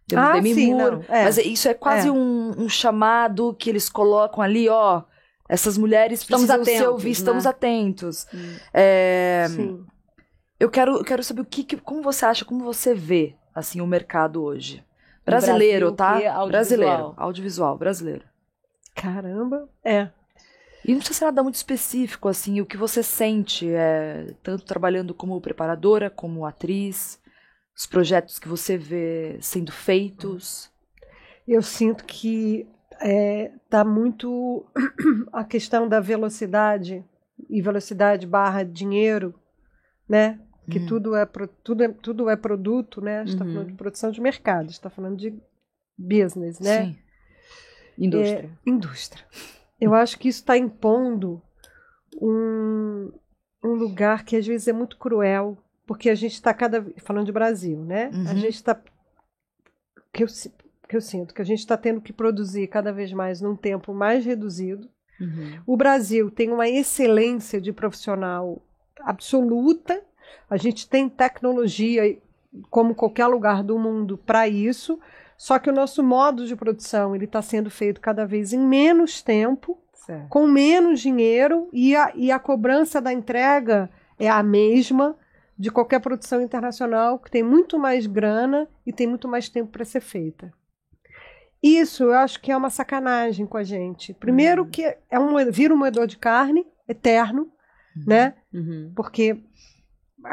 S4: temos Demi Moore, mas isso é quase um chamado que eles colocam ali, ó. Essas mulheres precisam ser ouvidas, estamos atentos.
S3: Sim.
S4: Eu quero saber como você acha, como você vê assim o mercado hoje. Brasileiro,
S2: Brasil,
S4: tá? Brasileiro, audiovisual brasileiro.
S3: Caramba,
S4: E não precisa ser nada muito específico, assim, o que você sente, tanto trabalhando como preparadora, como atriz, os projetos que você vê sendo feitos.
S3: Eu sinto que tá muito a questão da velocidade e velocidade / dinheiro, né? Que tudo é produto, né? A gente está falando de produção de mercado, a gente está falando de business, né?
S4: Sim.
S1: Indústria.
S3: Eu acho que isso está impondo um lugar que às vezes é muito cruel, porque a gente está falando de Brasil, né? A gente está que eu sinto que a gente está tendo que produzir cada vez mais num tempo mais reduzido. O Brasil tem uma excelência de profissional absoluta. A gente tem tecnologia, como qualquer lugar do mundo, para isso. Só que o nosso modo de produção ele está sendo feito cada vez em menos tempo, com menos dinheiro, e a cobrança da entrega é a mesma de qualquer produção internacional, que tem muito mais grana e tem muito mais tempo para ser feita. Isso eu acho que é uma sacanagem com a gente. Primeiro que vira um moedor de carne eterno, né? Porque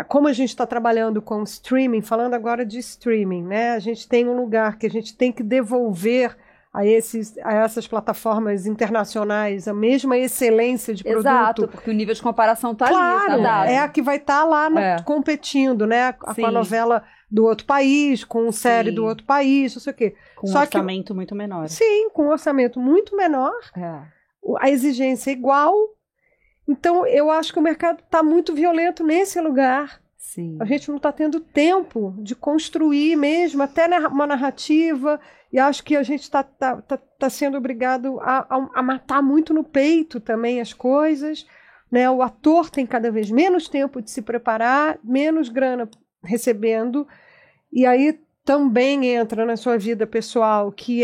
S3: como a gente está trabalhando com streaming, falando agora de streaming, né? A gente tem um lugar que a gente tem que devolver a essas plataformas internacionais a mesma excelência de produto.
S1: Exato, porque o nível de comparação está ali.
S3: Claro, é a que vai estar lá competindo, né? Com a novela do outro país, com a série do outro país, não sei o quê.
S2: Com um orçamento muito menor.
S3: Sim, com um orçamento muito menor. A exigência é igual. Então, eu acho que o mercado está muito violento nesse lugar.
S1: Sim.
S3: A gente não está tendo tempo de construir mesmo, até uma narrativa, e acho que a gente está sendo obrigado a matar muito no peito também as coisas, né? O ator tem cada vez menos tempo de se preparar, menos grana recebendo, e aí também entra na sua vida pessoal, que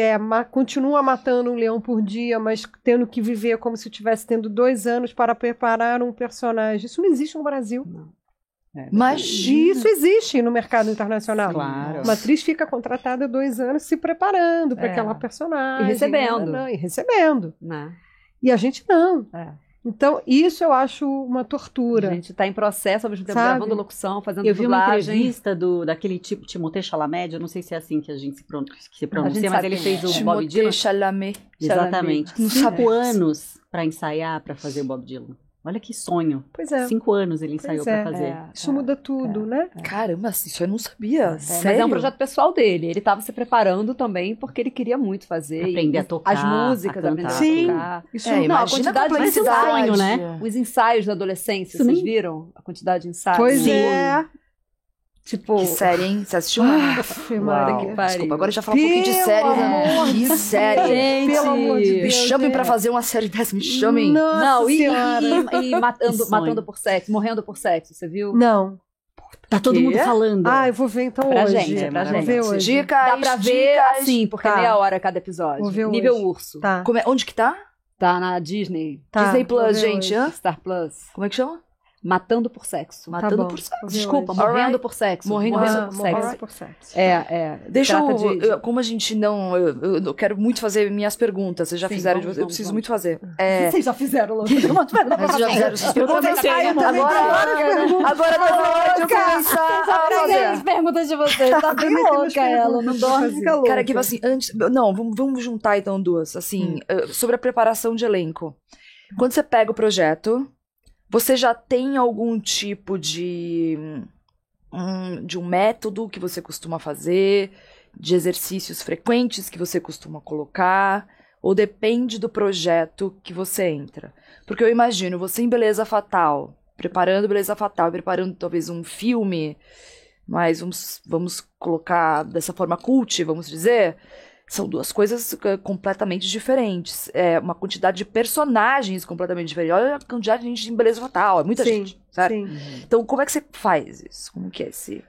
S3: continua matando um leão por dia, mas tendo que viver como se estivesse tendo 2 anos para preparar um personagem. Isso não existe no Brasil.
S1: Não.
S4: Imagina.
S3: E isso existe no mercado internacional.
S2: Claro.
S3: Uma atriz fica contratada 2 anos se preparando para aquela personagem.
S1: E recebendo.
S3: E recebendo.
S1: Né?
S3: E a gente não. Então, isso eu acho uma tortura.
S1: A gente está em processo, ao mesmo tempo
S3: Sabe?
S1: gravando locução, fazendo
S2: Eu vi uma
S1: dublagem.
S2: entrevista daquele tipo Timothée Chalamet, eu não sei se é assim que a gente se pronuncia, mas
S1: sabe
S2: ele
S1: quem
S2: fez
S1: é.
S2: o Bob
S4: Timothée
S2: Dylan.
S4: Chalamet.
S2: Exatamente.
S4: Não
S2: 5
S4: sabia.
S2: anos para ensaiar para fazer o Bob Dylan. Olha que sonho.
S3: Pois é.
S2: 5 anos ele ensaiou para fazer.
S3: Isso muda tudo, né?
S4: Caramba, isso eu não sabia. Sério?
S1: Mas é um projeto pessoal dele. Ele estava se preparando também porque ele queria muito fazer.
S2: Aprender a tocar,
S1: as músicas,
S2: a
S1: aprender
S2: cantar.
S1: a tocar.
S3: Isso
S1: Não, a
S4: imagina
S1: quantidade de
S4: complexidade.
S2: sonho, né?
S1: Os ensaios da adolescência,
S2: Isso
S1: vocês
S2: nem-
S1: viram? A quantidade de ensaios.
S3: Pois
S1: Sim.
S3: é.
S1: Tipo,
S4: Que série, hein? Você assistiu?
S3: Aff, Maria.
S1: que pariu.
S4: Desculpa, agora a gente vai falar um pouquinho de
S3: Pelo
S4: série,
S3: amor
S4: né?
S3: de
S4: Que série.
S1: Gente,
S3: Pelo amor de
S4: Me
S3: Deus,
S4: chamem pra
S3: gente.
S4: fazer uma série dessa, me chamem.
S3: Nossa
S1: não,
S3: Senhora.
S1: e matando,
S2: sonho.
S1: matando por sexo, morrendo por sexo, você viu?
S3: Não.
S2: Tá todo
S4: Quê?
S2: mundo falando.
S3: Ah, eu vou ver então
S1: Pra
S3: hoje.
S1: gente, é pra
S3: Vou
S1: gente.
S3: ver hoje.
S4: Dicas,
S1: Dá pra ver
S4: dicas.
S1: assim, porque
S3: Tá.
S1: é meia hora cada episódio.
S3: Vou ver
S1: Nível
S3: hoje.
S1: urso.
S3: Tá.
S4: Onde que tá?
S1: Tá na Disney.
S3: Tá,
S4: Disney
S3: vou
S4: Plus,
S3: ver
S4: gente.
S3: hoje.
S4: Hã?
S1: Star Plus.
S4: Como é que chama?
S1: Matando por sexo.
S4: Matando
S3: bom.
S4: por sexo.
S3: Vou ver
S1: Desculpa,
S3: hoje.
S1: morrendo
S4: Alright.
S1: por sexo.
S4: Morrendo
S1: por
S3: Morrendo
S1: sexo.
S3: por sexo.
S4: Deixa
S1: trata
S4: eu, como a gente não... Eu quero muito fazer minhas perguntas. Vocês já
S1: Sim,
S4: fizeram,
S1: vamos,
S4: eu
S1: vamos,
S4: preciso
S1: vamos.
S4: muito fazer.
S1: Vocês já fizeram, Lu.
S4: Vocês já fizeram essas perguntas? Agora tá na hora de eu começar a fazer.
S1: As perguntas de vocês. Tá bem louca ela, não dorme, fica louca.
S4: Cara, que assim, antes... Não, vamos juntar então duas. Assim, sobre a preparação de elenco. Quando você pega o projeto, você já tem algum tipo de um método que você costuma fazer, de exercícios frequentes que você costuma colocar, ou depende do projeto que você entra? Porque eu imagino você em Beleza Fatal, preparando talvez um filme, mas vamos colocar dessa forma cult, vamos dizer. São duas coisas completamente diferentes. É uma quantidade de personagens completamente diferente. Olha a quantidade de gente em Beleza Fatal. É muita gente, certo?
S3: Sim.
S4: Então, como é que você faz isso? Como que é esse...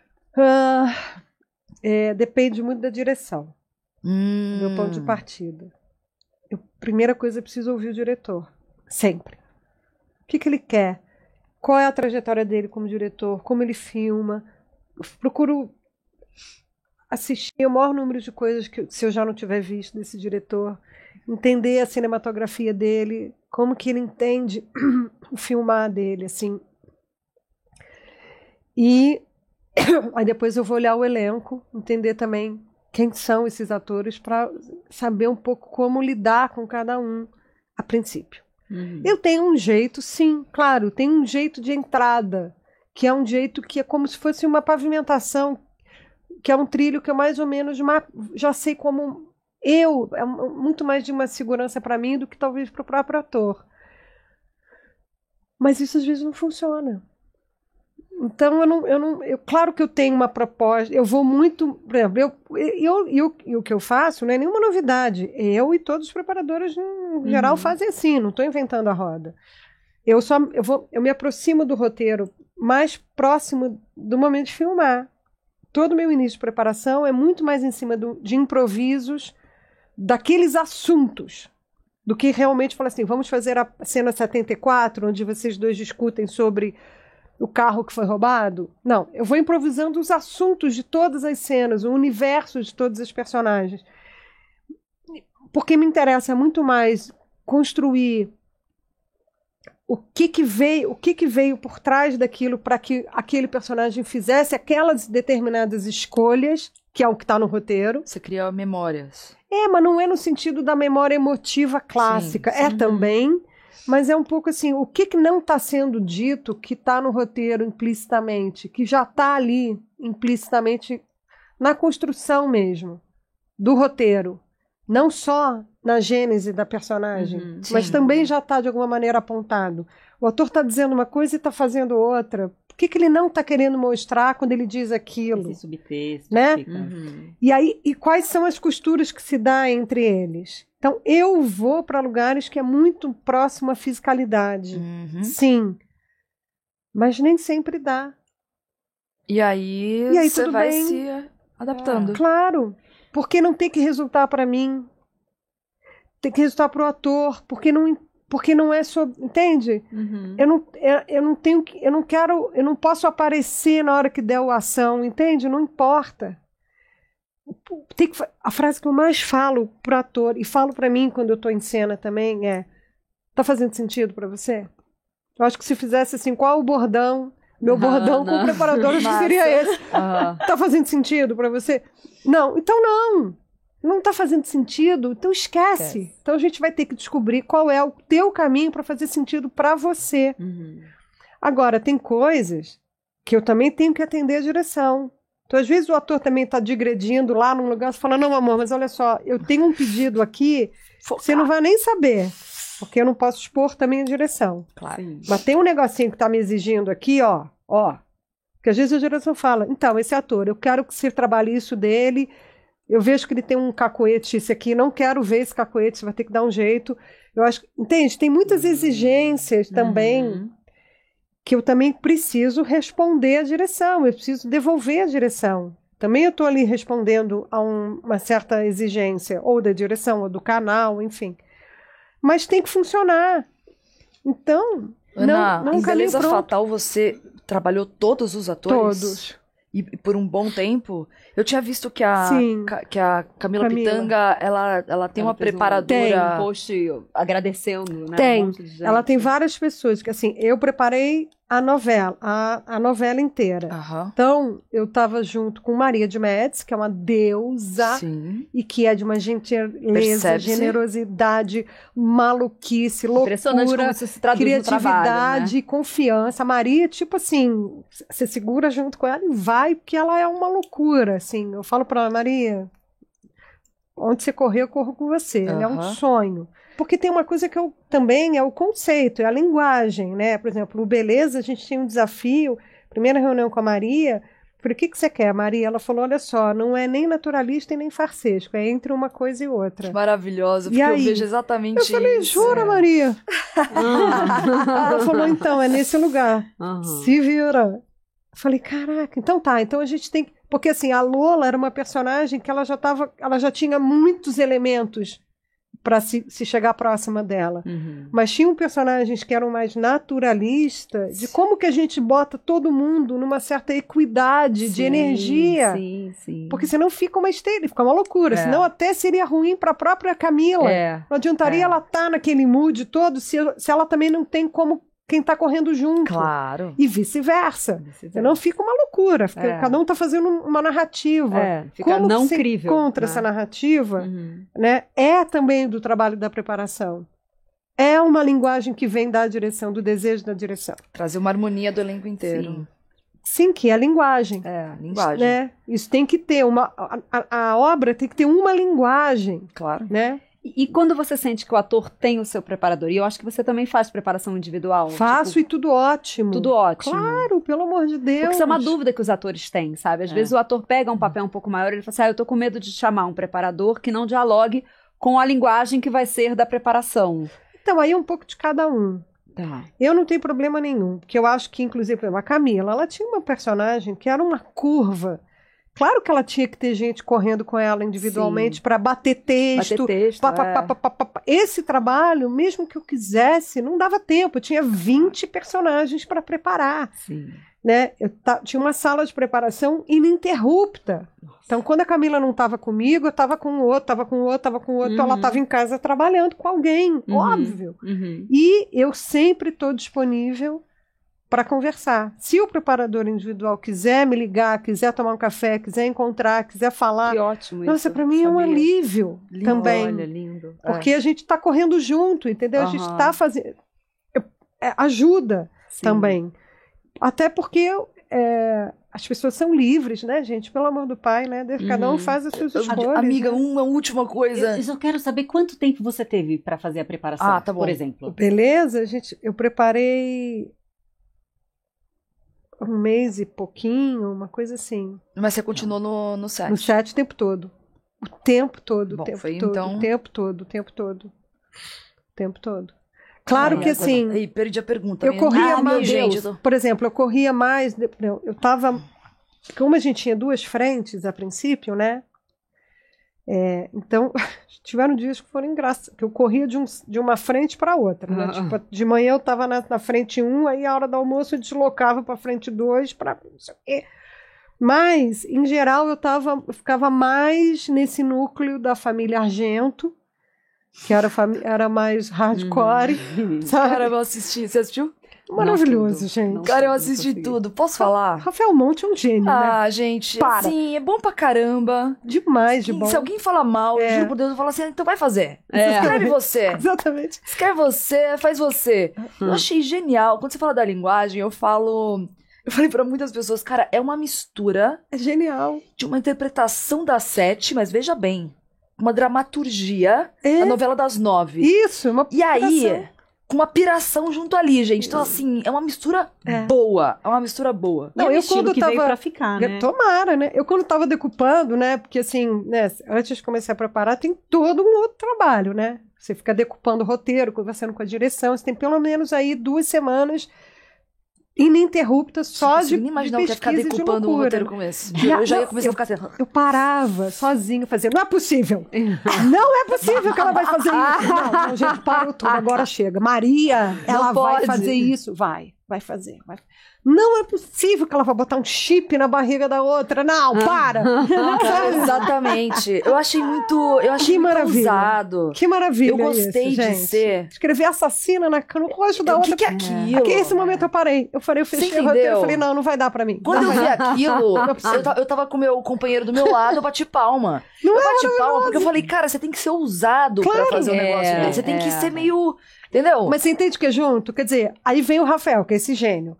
S3: Depende muito da direção, do meu ponto de partida. Primeira coisa, eu preciso ouvir o diretor. Sempre. O que ele quer? Qual é a trajetória dele como diretor? Como ele filma? Eu procuro assistir o maior número de coisas que, se eu já não tiver visto desse diretor, entender a cinematografia dele, como que ele entende o filmar dele, assim. E aí depois eu vou olhar o elenco, entender também quem são esses atores, para saber um pouco como lidar com cada um a princípio. Eu tenho um jeito, sim, claro, tem um jeito de entrada, que é um jeito que é como se fosse uma pavimentação, que é um trilho que eu mais ou menos já sei como é muito mais de uma segurança para mim do que talvez para o próprio ator. Mas isso às vezes não funciona. Então, claro que eu tenho uma proposta, eu vou muito, por exemplo, o que eu faço não é nenhuma novidade. Eu e todos os preparadores, em geral, fazem assim, não estou inventando a roda. Eu me aproximo do roteiro mais próximo do momento de filmar. Todo o meu início de preparação é muito mais em cima de improvisos daqueles assuntos, do que realmente falar assim, vamos fazer a cena 74, onde vocês dois discutem sobre o carro que foi roubado. Não, eu vou improvisando os assuntos de todas as cenas, o universo de todos os personagens. Porque me interessa muito mais construir o que veio por trás daquilo para que aquele personagem fizesse aquelas determinadas escolhas, que é o que está no roteiro.
S4: Você cria memórias.
S3: Mas não é no sentido da memória emotiva clássica. Sim. Também, mas é um pouco assim, o que não está sendo dito, que está no roteiro implicitamente, que já está ali implicitamente na construção mesmo do roteiro. Não só na gênese da personagem, mas também já está de alguma maneira apontado. O ator está dizendo uma coisa e está fazendo outra. Por que ele não está querendo mostrar quando ele diz aquilo?
S2: Esse subtexto.
S3: Né? E quais são as costuras que se dá entre eles? Então, eu vou para lugares que é muito próximo à fisicalidade. Sim. Mas nem sempre dá.
S4: E aí você vai se adaptando.
S3: Claro. Porque não tem que resultar para mim. Tem que resultar para o ator. Porque não é sobre. Entende? Eu não posso aparecer na hora que der a ação, entende? Não importa. A frase que eu mais falo pro ator, e falo para mim quando eu tô em cena também, tá fazendo sentido para você? Eu acho que se fizesse assim, qual o bordão? Meu bordão com o preparador, acho que seria esse. Tá fazendo sentido para você? Não, então não. Não tá fazendo sentido, então esquece. Então a gente vai ter que descobrir qual é o teu caminho para fazer sentido para você. Agora, tem coisas que eu também tenho que atender a direção. Então, às vezes o ator também está digredindo lá num lugar, você fala, não, amor, mas olha só, eu tenho um pedido aqui, você não vai nem saber, porque eu não posso expor também a direção.
S4: Claro.
S3: Mas tem um negocinho que está me exigindo aqui, ó, que às vezes a direção fala, então, esse ator, eu quero que você trabalhe isso dele, eu vejo que ele tem um cacoete, esse aqui, não quero ver esse cacoete, você vai ter que dar um jeito. Eu acho, entende? Tem muitas exigências também, que eu também preciso responder à direção, eu preciso devolver a direção. Também eu estou ali respondendo a uma certa exigência, ou da direção, ou do canal, enfim. Mas tem que funcionar. Então,
S4: Ana,
S3: não
S4: em Beleza Fatal você trabalhou todos os atores?
S3: Todos.
S4: E por um bom tempo, eu tinha visto que a Camila Pitanga, ela tem uma preparadora.
S1: Tem um post agradecendo, né?
S3: Tem.
S1: Um monte de gente.
S3: Ela tem várias pessoas, que assim, eu preparei a novela, a novela inteira. Então, eu estava junto com Maria de Médici, que é uma deusa, e que é de uma gentileza, generosidade, maluquice, loucura,
S1: impressionante como isso se traduz
S3: criatividade,
S1: no trabalho, né?
S3: confiança. A Maria, tipo assim, você segura junto com ela e vai, porque ela é uma loucura, assim. Eu falo para ela, Maria, onde você correr, eu corro com você. Ela é um sonho. Porque tem uma coisa que também é o conceito, é a linguagem, né? Por exemplo, o Beleza, a gente tinha um desafio, primeira reunião com a Maria, falei, o que você quer, Maria? Ela falou, olha só, não é nem naturalista e nem farsesco, é entre uma coisa e outra.
S4: Que maravilhosa, porque eu vejo exatamente isso.
S3: Eu falei, jura, Maria? Ela falou, então, é nesse lugar. Se vira. Eu falei, caraca, então tá, então a gente tem que... Porque assim, a Lola era uma personagem que ela já tinha muitos elementos para se chegar próxima dela. Mas tinham personagens que eram mais naturalistas, de como que a gente bota todo mundo numa certa equidade de energia. Porque senão fica uma histeria, fica uma loucura. Senão até seria ruim para a própria Camila. Não adiantaria ela estar naquele mood todo se ela também não tem como quem está correndo junto.
S1: Claro.
S3: E vice-versa. Senão fica uma loucura. Cada um está fazendo uma narrativa.
S1: Fica
S3: como
S1: não
S3: você
S1: crível.
S3: Encontra essa narrativa, né? É também do trabalho da preparação. É uma linguagem que vem da direção, do desejo da direção.
S4: Trazer uma harmonia do elenco inteiro.
S3: Sim, que é a linguagem.
S4: Linguagem.
S3: Né? Isso tem que ter a obra tem que ter uma linguagem.
S4: Claro.
S3: Né?
S1: E quando você sente que o ator tem o seu preparador, e eu acho que você também faz preparação individual.
S3: Faço
S1: tipo,
S3: e tudo ótimo.
S1: Tudo ótimo.
S3: Claro, pelo amor de Deus.
S1: Porque isso é uma dúvida que os atores têm, sabe? Às vezes o ator pega um papel um pouco maior e ele fala assim, eu tô com medo de chamar um preparador que não dialogue com a linguagem que vai ser da preparação.
S3: Então, aí é um pouco de cada um.
S1: Tá.
S3: Eu não tenho problema nenhum, porque eu acho que, inclusive, por exemplo, a Camila, ela tinha uma personagem que era uma curva. Claro que ela tinha que ter gente correndo com ela individualmente para bater texto. Esse trabalho, mesmo que eu quisesse, não dava tempo. Eu tinha 20 personagens para preparar.
S1: Sim.
S3: Né? Tinha uma sala de preparação ininterrupta. Então, quando a Camila não estava comigo, eu estava com o outro, estava com o outro, estava com o outro. Então, ela estava em casa trabalhando com alguém, óbvio. E eu sempre estou disponível para conversar. Se o preparador individual quiser me ligar, quiser tomar um café, quiser encontrar, quiser falar...
S1: Que ótimo isso.
S3: Nossa, para mim é um alívio
S1: lindo,
S3: também.
S1: Olha, lindo.
S3: Porque a gente está correndo junto, entendeu? A gente está fazendo... ajuda também. Até porque as pessoas são livres, né, gente? Pelo amor do pai, né? Cada um faz as suas escolhas.
S4: Amiga,
S3: né?
S4: Uma última coisa.
S2: Eu só quero saber quanto tempo você teve para fazer a preparação,
S4: tá bom.
S2: por exemplo.
S3: Beleza, eu preparei 1 mês e pouquinho, uma coisa assim.
S4: Mas você continuou no set?
S3: No set o tempo todo. O tempo todo,
S4: Bom,
S3: o tempo
S4: foi
S3: todo,
S4: então...
S3: o tempo todo, o tempo todo. O tempo todo. Claro que assim...
S4: Aí, perdi a pergunta.
S3: Eu corria mais,
S4: gente,
S3: por exemplo, eu corria mais, eu estava, como a gente tinha 2 frentes a princípio, né? Então, tiveram dias que foram engraçados, que eu corria de uma frente para outra, né? Tipo, de manhã eu estava na frente 1, aí a hora do almoço eu deslocava para a frente 2, para não sei o quê. Mas, em geral, eu ficava mais nesse núcleo da família Argento, que era mais hardcore, sabe?
S4: Cara, eu assisti. Você assistiu?
S3: Maravilhoso, gente.
S4: Cara, eu assisti tudo. Posso falar?
S3: Rafael Monte é um gênio, né?
S4: Gente,
S3: Para.
S4: Sim, é bom pra caramba.
S3: Demais de bom.
S4: Se alguém fala mal, eu juro por Deus, eu falo assim, então vai fazer. Escreve você.
S3: Exatamente.
S4: Escreve você, faz você. Eu achei genial. Quando você fala da linguagem, eu falei pra muitas pessoas, cara, é uma mistura
S3: É genial.
S4: de uma interpretação das 7, mas veja bem, uma dramaturgia, a novela das 9.
S3: Isso, uma
S4: E aí, com uma piração junto ali, gente. Então, assim, é uma mistura boa. É uma mistura boa.
S2: Não, eu quando que veio pra ficar, né?
S3: Tomara, né? Eu quando tava decupando, né? Porque assim, né? Antes de começar a preparar, tem todo um outro trabalho, né? Você fica decupando o roteiro, conversando com a direção. Você tem pelo menos aí 2 semanas ininterruptas só de
S4: imaginar o que é ficar
S3: pesquisa e de
S4: decupando um
S3: loucura.
S4: roteiro como esse. Eu já ia começar a ficar assim.
S3: Eu parava sozinho fazendo. Não é possível. Não é possível que ela vai fazer isso. Não, gente, parou tudo. Agora chega. Maria, ela vai fazer isso. Vai fazer. Não é possível que ela vai botar um chip na barriga da outra. Não, para.
S4: Exatamente. Eu achei muito ousado.
S3: Que maravilha.
S4: Eu gostei
S3: isso,
S4: de
S3: gente.
S4: ser.
S3: Escrever assassina no rosto da outra.
S4: O que é aquilo?
S3: Esse momento eu parei. Eu fechei o roteiro. Eu falei, não vai dar pra mim.
S4: Quando eu vi aquilo, eu tava com o meu companheiro do meu lado, eu bati palma. Eu bati palma porque eu falei, cara, você tem que ser ousado pra fazer um negócio desse. Você tem que ser meio... Entendeu?
S3: Mas você entende que é junto? Quer dizer, aí vem o Rafael, que é esse gênio.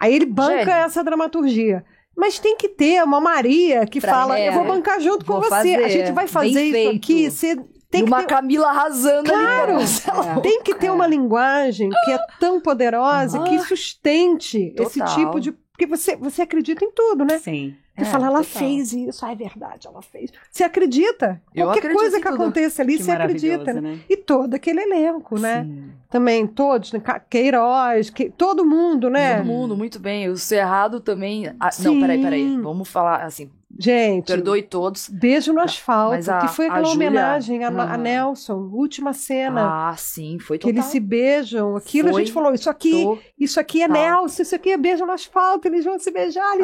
S3: Aí ele banca essa dramaturgia. Mas tem que ter uma Maria que fala, eu vou bancar junto com você. A gente vai fazer isso aqui. Você tem que
S4: uma
S3: ter...
S4: Camila arrasando ali.
S3: Tem que ter uma linguagem que é tão poderosa que sustente esse tipo de... Porque você acredita em tudo, né?
S2: Sim.
S3: Você fala, ela fez isso, é verdade, ela fez. Você acredita? Qualquer coisa que aconteça ali, você acredita. Né? E todo aquele elenco, né?
S2: Sim.
S3: Também todos, né? Queiroz, todo mundo, né?
S4: Todo mundo, muito bem. O Cerrado também. Não, peraí. Vamos falar assim.
S3: Gente,
S4: perdoe todos.
S3: Beijo no Asfalto, que foi aquela
S4: Júlia,
S3: homenagem a Nelson, última cena.
S4: Sim, foi
S3: total. Que eles se beijam, aquilo a gente falou, isso aqui é Nelson, isso aqui é Beijo no Asfalto, eles vão se beijar,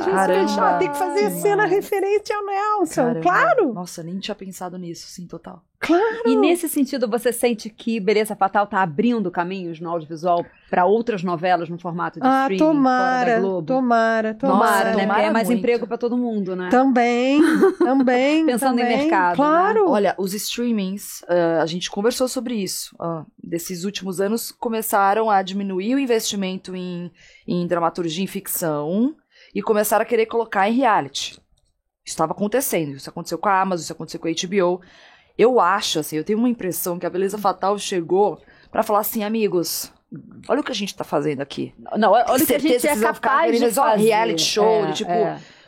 S3: tem que fazer cena referente ao Nelson, claro.
S4: Nossa, nem tinha pensado nisso, sim, total.
S3: Claro.
S1: E nesse sentido, você sente que Beleza Fatal tá abrindo caminhos no audiovisual para outras novelas no formato de streaming fora da Globo?
S3: Tomara,
S1: né? Porque é mais
S4: muito.
S1: emprego para todo mundo, né?
S3: Também.
S1: Pensando em mercado,
S3: claro.
S1: Né?
S4: Olha, os streamings, a gente conversou sobre isso. Desses últimos anos, começaram a diminuir o investimento em dramaturgia e ficção e começaram a querer colocar em reality. Isso estava acontecendo. Isso aconteceu com a Amazon, isso aconteceu com a HBO. Eu acho, assim, eu tenho uma impressão que a Beleza Fatal chegou pra falar assim, amigos, olha o que a gente tá fazendo aqui.
S1: Não, olha o que a gente é capaz de fazer.
S4: Reality show, tipo...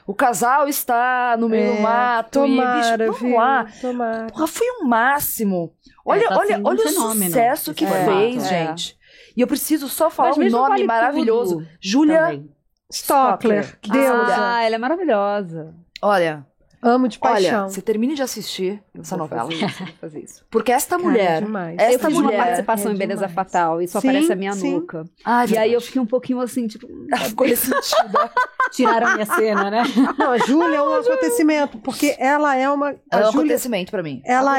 S4: O casal está no meio do mato
S3: tomara,
S4: e, bicho, vamos lá.
S3: Tomara.
S4: Porra, foi o máximo. Olha o sucesso que fez, gente. E eu preciso só falar um nome maravilhoso. Júlia
S3: Stockler. Deus.
S1: Ela é maravilhosa.
S4: Olha...
S3: Amo de paixão.
S4: Olha, você termine de assistir essa novela.
S1: Vou fazer isso.
S4: Porque esta mulher...
S1: Eu fiz uma participação em Beleza Fatal e só aparece a minha nuca.
S4: E
S1: aí eu fiquei um pouquinho assim, tipo...
S4: Ficou ressentida.
S2: Tiraram a minha cena, né?
S3: Não, a Júlia é um acontecimento, porque ela é uma...
S4: É um acontecimento pra mim.
S3: Ela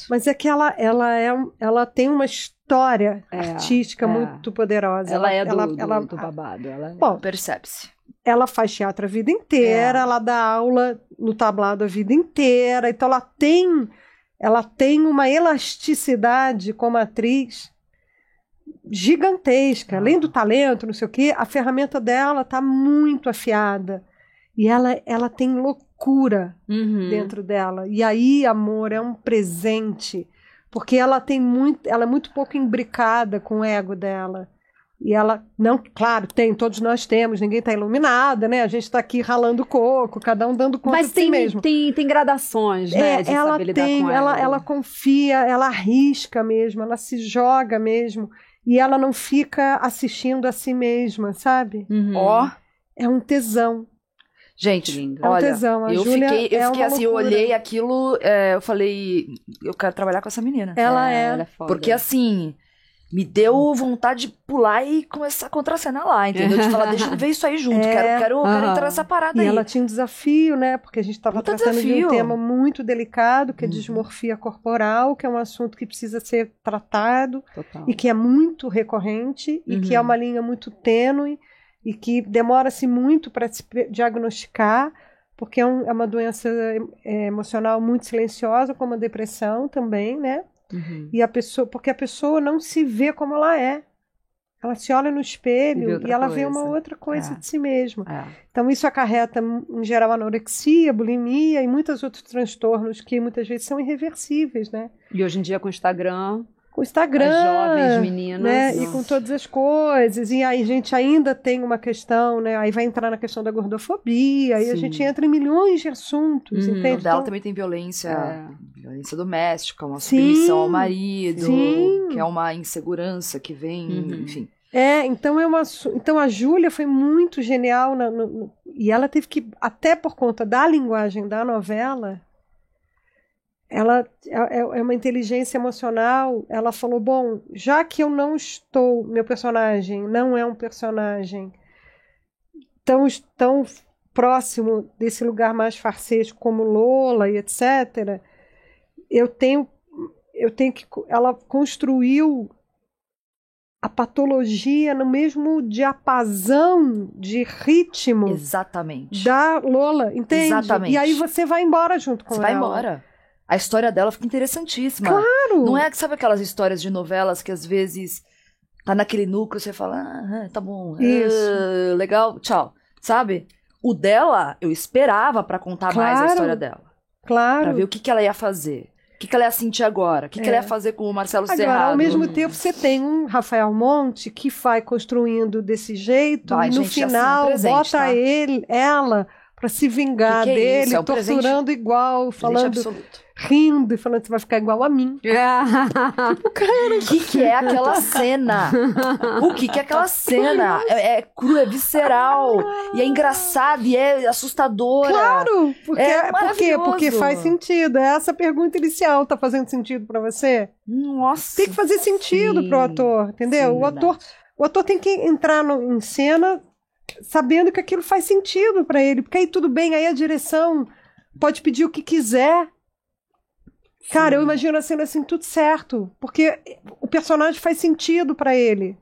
S3: mas é que ela tem uma história artística muito poderosa.
S1: Ela é do babado.
S4: Bom, percebe-se.
S3: Ela faz teatro a vida inteira, ela dá aula no tablado a vida inteira, então ela tem uma elasticidade como atriz gigantesca. Além do talento, não sei o quê, a ferramenta dela está muito afiada. E ela tem loucura dentro dela. E aí, amor, é um presente, porque ela é muito pouco imbricada com o ego dela. E ela, claro, todos nós temos, ninguém está iluminada, né? A gente está aqui ralando coco, cada um dando conta de si mesmo.
S1: Mas tem gradações, né? De
S3: ela
S1: saber lidar com
S3: ela confia, ela arrisca mesmo, ela se joga mesmo. E ela não fica assistindo a si mesma, sabe? É um tesão.
S4: Gente,
S3: é um tesão.
S4: Eu fiquei assim, eu olhei aquilo, eu falei, eu quero trabalhar com essa menina.
S3: Ela
S1: é foda.
S4: Porque assim... Me deu vontade de pular e começar a contracenar lá, entendeu? De falar, deixa eu ver isso aí junto, quero entrar nessa parada aí.
S3: E ela tinha um desafio, né? Porque a gente estava tratando de um tema muito delicado, que é dismorfia corporal, que é um assunto que precisa ser tratado.
S1: Total.
S3: E que é muito recorrente, e que é uma linha muito tênue, e que demora-se muito para se diagnosticar, porque é uma doença emocional muito silenciosa, como a depressão também, né? E porque a pessoa não se vê como ela é. Ela se olha no espelho e ela vê uma outra coisa de si mesma. Então isso acarreta, em geral, anorexia, bulimia e muitos outros transtornos que muitas vezes são irreversíveis, né?
S1: E hoje em dia com o Instagram...
S3: Com o Instagram,
S1: as jovens meninas,
S3: né? E com todas as coisas. E aí a gente ainda tem uma questão, né? Aí vai entrar na questão da gordofobia, aí a gente entra em milhões de assuntos, entende?
S4: O dela também tem violência doméstica, uma submissão ao marido, que é uma insegurança que vem, enfim.
S3: Então a Júlia foi muito genial e ela teve que, até por conta da linguagem da novela, ela é uma inteligência emocional. Ela falou, bom, já que eu não estou, meu personagem não é um personagem tão próximo desse lugar mais farsesco como Lola e etc., eu tenho que... Ela construiu a patologia no mesmo diapasão de ritmo da Lola, entende?
S4: Exatamente.
S3: E aí você vai embora junto com ela.
S4: Você vai embora. A história dela fica interessantíssima.
S3: Claro!
S4: Não é, sabe aquelas histórias de novelas que às vezes tá naquele núcleo, você fala, tá bom, legal, tchau. Sabe? O dela, eu esperava pra contar mais a história dela.
S3: Claro.
S4: Pra ver o que ela ia fazer. O que ela ia sentir agora. O que ela ia fazer com o Marcelo Serrado.
S3: Agora, ao mesmo tempo, você tem um Rafael Monte que vai construindo desse jeito e no final assim, bota ela pra se vingar dele, torturando igual, falando, rindo e falando que você vai ficar igual a mim.
S4: Tipo, cara, o que é aquela cena? O que é aquela cena? É cru, é visceral, e é engraçado, e é assustadora.
S3: Claro! Por quê? Porque faz sentido. Essa pergunta inicial tá fazendo sentido pra você?
S4: Nossa!
S3: Tem que fazer sentido pro ator, entendeu?
S1: Sim,
S3: o ator tem que entrar em cena sabendo que aquilo faz sentido pra ele, porque aí tudo bem, aí a direção pode pedir o que quiser. Cara, eu imagino a cena assim, tudo certo, porque o personagem faz sentido pra ele.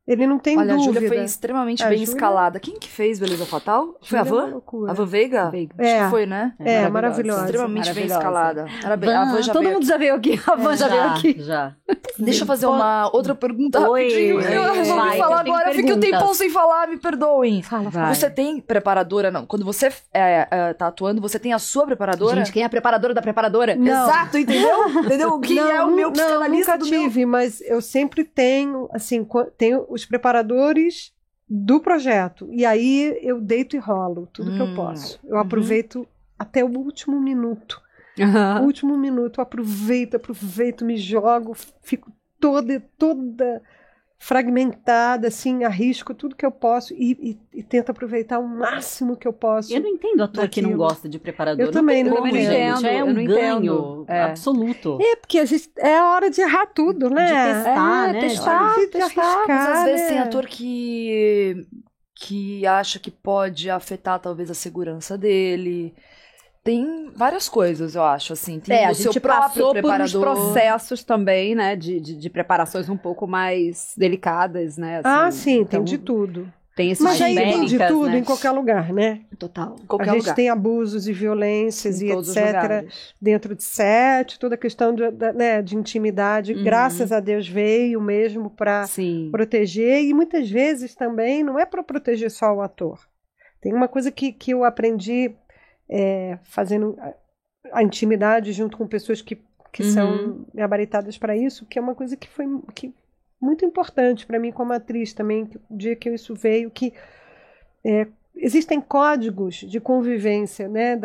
S3: Ele não tem
S4: Olha,
S3: dúvida.
S4: a Júlia foi extremamente bem escalada. Quem que fez Beleza Fatal? Foi a Van? A Van Veiga? Acho que foi, né?
S3: Maravilhosa.
S4: Extremamente bem escalada. A Van já
S2: todo
S4: veio
S2: mundo já veio aqui. A Van já veio aqui.
S3: Já.
S4: Deixa eu fazer uma outra pergunta rapidinho. Eu resolvi
S2: vai,
S4: falar
S2: eu tenho
S4: agora, fiquei um
S2: perguntas.
S4: tempão sem falar, me perdoem.
S1: Vai.
S4: Você tem preparadora, não? Quando você tá atuando, você tem a sua preparadora?
S1: Gente, quem é a preparadora da preparadora?
S3: Não.
S4: Exato, entendeu? Quem é o meu psicanalista
S3: nunca
S4: do meu...
S3: tive, mas eu sempre tenho, assim, tenho os preparadores do projeto. E aí eu deito e rolo tudo que eu posso. Eu aproveito até o último minuto. O último minuto, eu aproveito, me jogo, fico toda fragmentada, assim, arrisco tudo que eu posso e tento aproveitar o máximo que eu posso.
S2: Eu não entendo ator que não gosta de preparador.
S3: Eu também não
S2: como,
S3: entendo.
S2: gente. É um
S1: eu não
S2: ganho
S1: entendo.
S2: absoluto.
S3: Porque a gente, é a hora de errar tudo, né?
S2: De testar, né?
S3: Testar, de arriscar,
S4: Mas às vezes
S3: né?
S4: tem ator que acha que pode afetar talvez a segurança dele. Tem várias coisas, eu acho, assim. Tem
S1: A
S4: o seu
S1: gente
S4: próprio
S1: passou por uns
S4: preparador.
S1: processos também, né, de preparações um pouco mais delicadas, né? Assim,
S3: Sim,
S1: então,
S3: tem de tudo.
S1: Tem esses
S3: Mas aí tem de
S2: médicas,
S3: tudo
S2: né?
S3: em qualquer lugar, né?
S1: Total.
S4: Qualquer
S3: A gente
S4: lugar.
S3: tem abusos e violências
S1: Em
S3: e
S1: todos os
S3: etc.
S1: lugares.
S3: dentro de set, toda a questão de intimidade. Graças a Deus veio mesmo para
S1: Sim.
S3: proteger, e muitas vezes também não é para proteger só o ator. Tem uma coisa que eu aprendi fazendo a intimidade junto com pessoas que são gabaritadas para isso, que é uma coisa que foi muito importante para mim como atriz também, que o dia que isso veio, que existem códigos de convivência, né,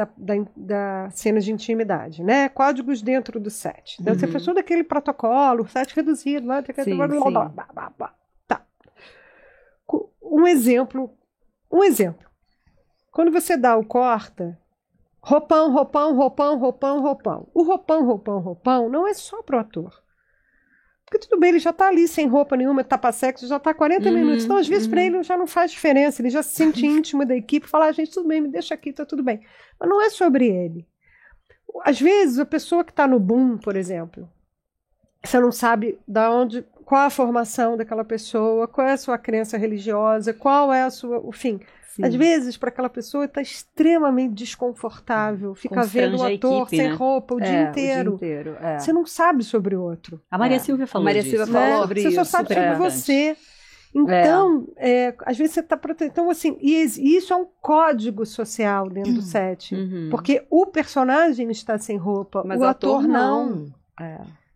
S3: da cena de intimidade, né, códigos dentro do set. Então você fez todo aquele protocolo, set reduzido, lá, tá. Um exemplo. Quando você dá o corta, roupão. O roupão não é só pro ator. Porque tudo bem, ele já tá ali sem roupa nenhuma, tapa-sexo, já tá 40 minutos. Então, às vezes, para ele já não faz diferença. Ele já se sente íntimo da equipe, fala, gente, tudo bem, me deixa aqui, tá tudo bem. Mas não é sobre ele. Às vezes, a pessoa que tá no boom, por exemplo, você não sabe qual a formação daquela pessoa, qual é a sua crença religiosa, qual é a sua... Enfim,
S1: Sim.
S3: às vezes, para aquela pessoa, está extremamente desconfortável. Fica vendo o ator
S2: equipe,
S3: sem
S2: né?
S3: roupa o dia inteiro. Você não sabe sobre o outro.
S2: A Maria Silvia falou
S1: Maria
S2: disso.
S1: Silvia falou sobre
S3: Você
S1: isso.
S3: só sabe sobre
S2: importante.
S3: você. Então, às vezes você está protegendo. Então, assim, e isso é um código social dentro do set. Porque o personagem está sem roupa,
S1: Mas
S3: o ator não.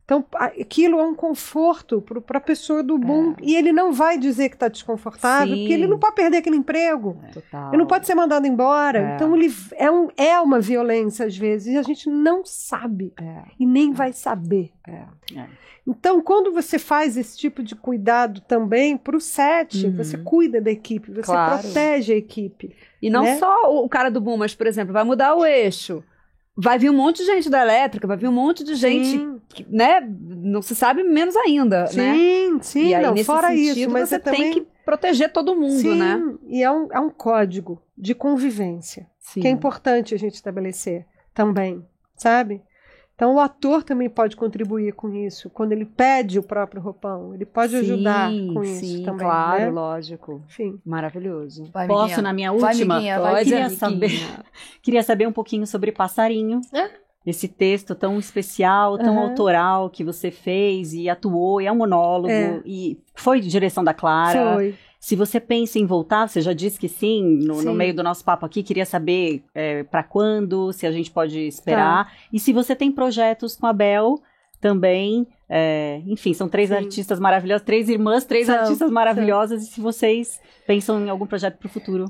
S3: Então, aquilo é um conforto para a pessoa do boom. E ele não vai dizer que está desconfortável,
S1: Sim.
S3: porque ele não pode perder aquele emprego.
S1: Total.
S3: Ele não pode ser mandado embora. Então, ele é uma violência, às vezes, e a gente não sabe. E nem vai saber. Então, quando você faz esse tipo de cuidado também para o set, você cuida da equipe, você protege a equipe.
S1: E não
S3: né?
S1: só o cara do boom, mas, por exemplo, vai mudar o eixo. Vai vir um monte de gente da elétrica, vai vir um monte de gente que, né, não se sabe menos ainda, né?
S3: Sim,
S1: E aí,
S3: não,
S1: nesse
S3: fora
S1: sentido,
S3: isso, mas
S1: você
S3: também
S1: tem que proteger todo mundo,
S3: sim,
S1: né?
S3: E é um código de convivência
S1: Sim.
S3: que é importante a gente estabelecer também, sabe? Então o ator também pode contribuir com isso, quando ele pede o próprio roupão, ele pode ajudar com isso também,
S1: claro,
S3: né?
S1: lógico.
S3: Enfim.
S1: Maravilhoso.
S4: Vai,
S2: Posso,
S4: amiguinha.
S2: na minha
S4: Vai,
S2: última?
S4: amiguinha, vai,
S2: Queria saber um pouquinho sobre Passarinho. Esse texto tão especial, tão autoral que você fez e atuou, e é um monólogo, e foi de direção da Clara.
S3: Foi.
S2: Se você pensa em voltar, você já disse que sim, no meio do nosso papo aqui, queria saber para quando, se a gente pode esperar. E se você tem projetos com a Bel também, enfim, são três artistas maravilhosas, três irmãs, três artistas maravilhosas, e se vocês pensam em algum projeto para o futuro?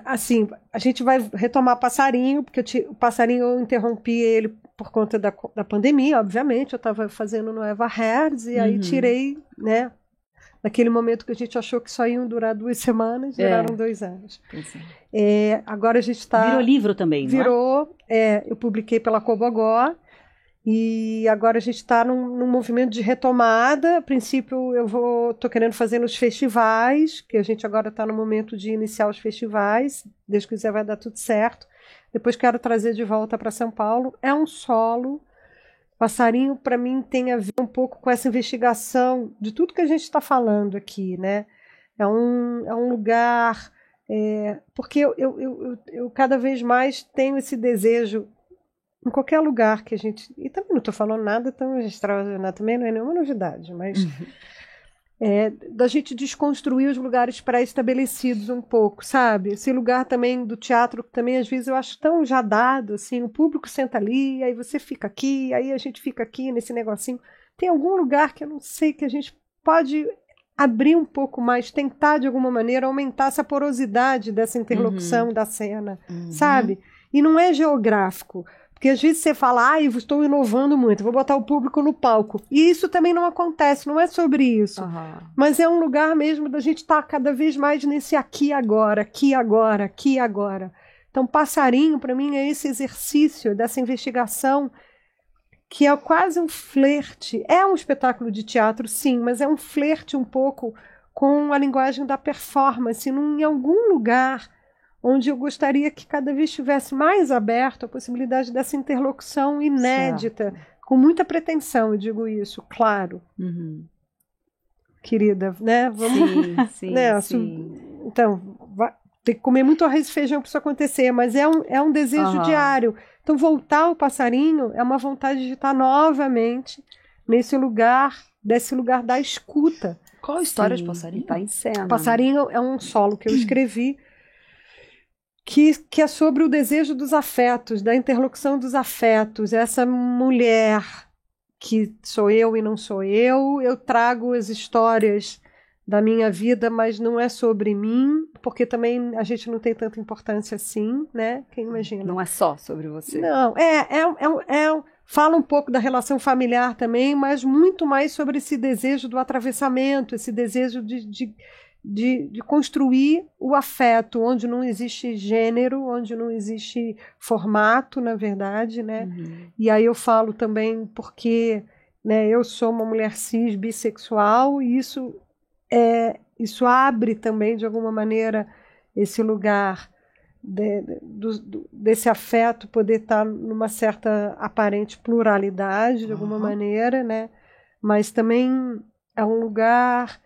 S3: Assim, a gente vai retomar Passarinho, porque o Passarinho eu interrompi ele por conta da pandemia, obviamente, eu estava fazendo no Eva Herz, e aí tirei, né, naquele momento que a gente achou que só iam durar 2 semanas, duraram 2 anos. Agora a gente está...
S2: Virou livro também,
S3: Virou, eu publiquei pela Cobogó, e agora a gente está num movimento de retomada. A princípio eu estou querendo fazer nos festivais, que a gente agora está no momento de iniciar os festivais, Deus quiser vai dar tudo certo. Depois quero trazer de volta para São Paulo. É um solo. Passarinho, para mim, tem a ver um pouco com essa investigação de tudo que a gente está falando aqui, né? É um lugar... porque eu cada vez mais tenho esse desejo, em qualquer lugar que a gente... E também não estou falando nada tão extraordinário, também não é nenhuma novidade, mas... da gente desconstruir os lugares pré-estabelecidos um pouco, sabe? Esse lugar também do teatro, que também às vezes eu acho tão já dado, assim, o público senta ali, aí você fica aqui, aí a gente fica aqui nesse negocinho. Tem algum lugar que eu não sei, que a gente pode abrir um pouco mais, tentar de alguma maneira aumentar essa porosidade dessa interlocução da cena, sabe? E não é geográfico. Porque às vezes você fala, eu estou inovando muito, vou botar o público no palco. E isso também não acontece, não é sobre isso. Mas é um lugar mesmo da gente estar cada vez mais nesse aqui agora, aqui agora, aqui agora. Então, Passarinho, para mim, é esse exercício dessa investigação que é quase um flerte. É um espetáculo de teatro, sim, mas é um flerte um pouco com a linguagem da performance, em algum lugar onde eu gostaria que cada vez estivesse mais aberto a possibilidade dessa interlocução inédita, com muita pretensão, eu digo isso, claro. Querida, né? Vamos,
S2: sim,
S3: né?
S2: sim.
S3: Então, tem que comer muito arroz e feijão para isso acontecer, mas é um desejo diário. Então, voltar ao Passarinho é uma vontade de estar novamente desse lugar da escuta.
S4: Qual a história de Passarinho?
S1: Tá em cena.
S3: Passarinho é um solo que eu escrevi que é sobre o desejo dos afetos, da interlocução dos afetos. Essa mulher que sou eu e não sou eu trago as histórias da minha vida, mas não é sobre mim, porque também a gente não tem tanta importância assim, né? Quem imagina?
S1: Não é só sobre você.
S3: Não, fala um pouco da relação familiar também, mas muito mais sobre esse desejo do atravessamento, esse desejo de construir o afeto, onde não existe gênero, onde não existe formato, na verdade, né? E aí eu falo também porque, né, eu sou uma mulher cis, bissexual, e isso abre também, de alguma maneira, esse lugar desse afeto poder estar numa certa aparente pluralidade, de alguma maneira, né? Mas também é um lugar...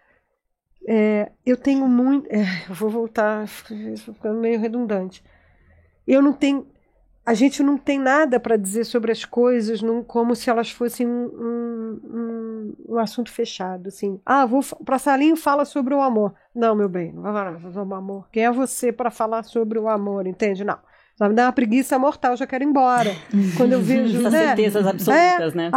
S3: eu tenho muito... eu vou voltar, ficando meio redundante. A gente não tem nada para dizer sobre as coisas como se elas fossem um assunto fechado. Assim. O Passarinho fala sobre o amor. Não, meu bem, não vai falar sobre o amor. Quem é você para falar sobre o amor, entende? Não. Só me dá uma preguiça mortal, eu já quero ir embora. Quando eu vejo...
S2: Essas certezas absolutas, né?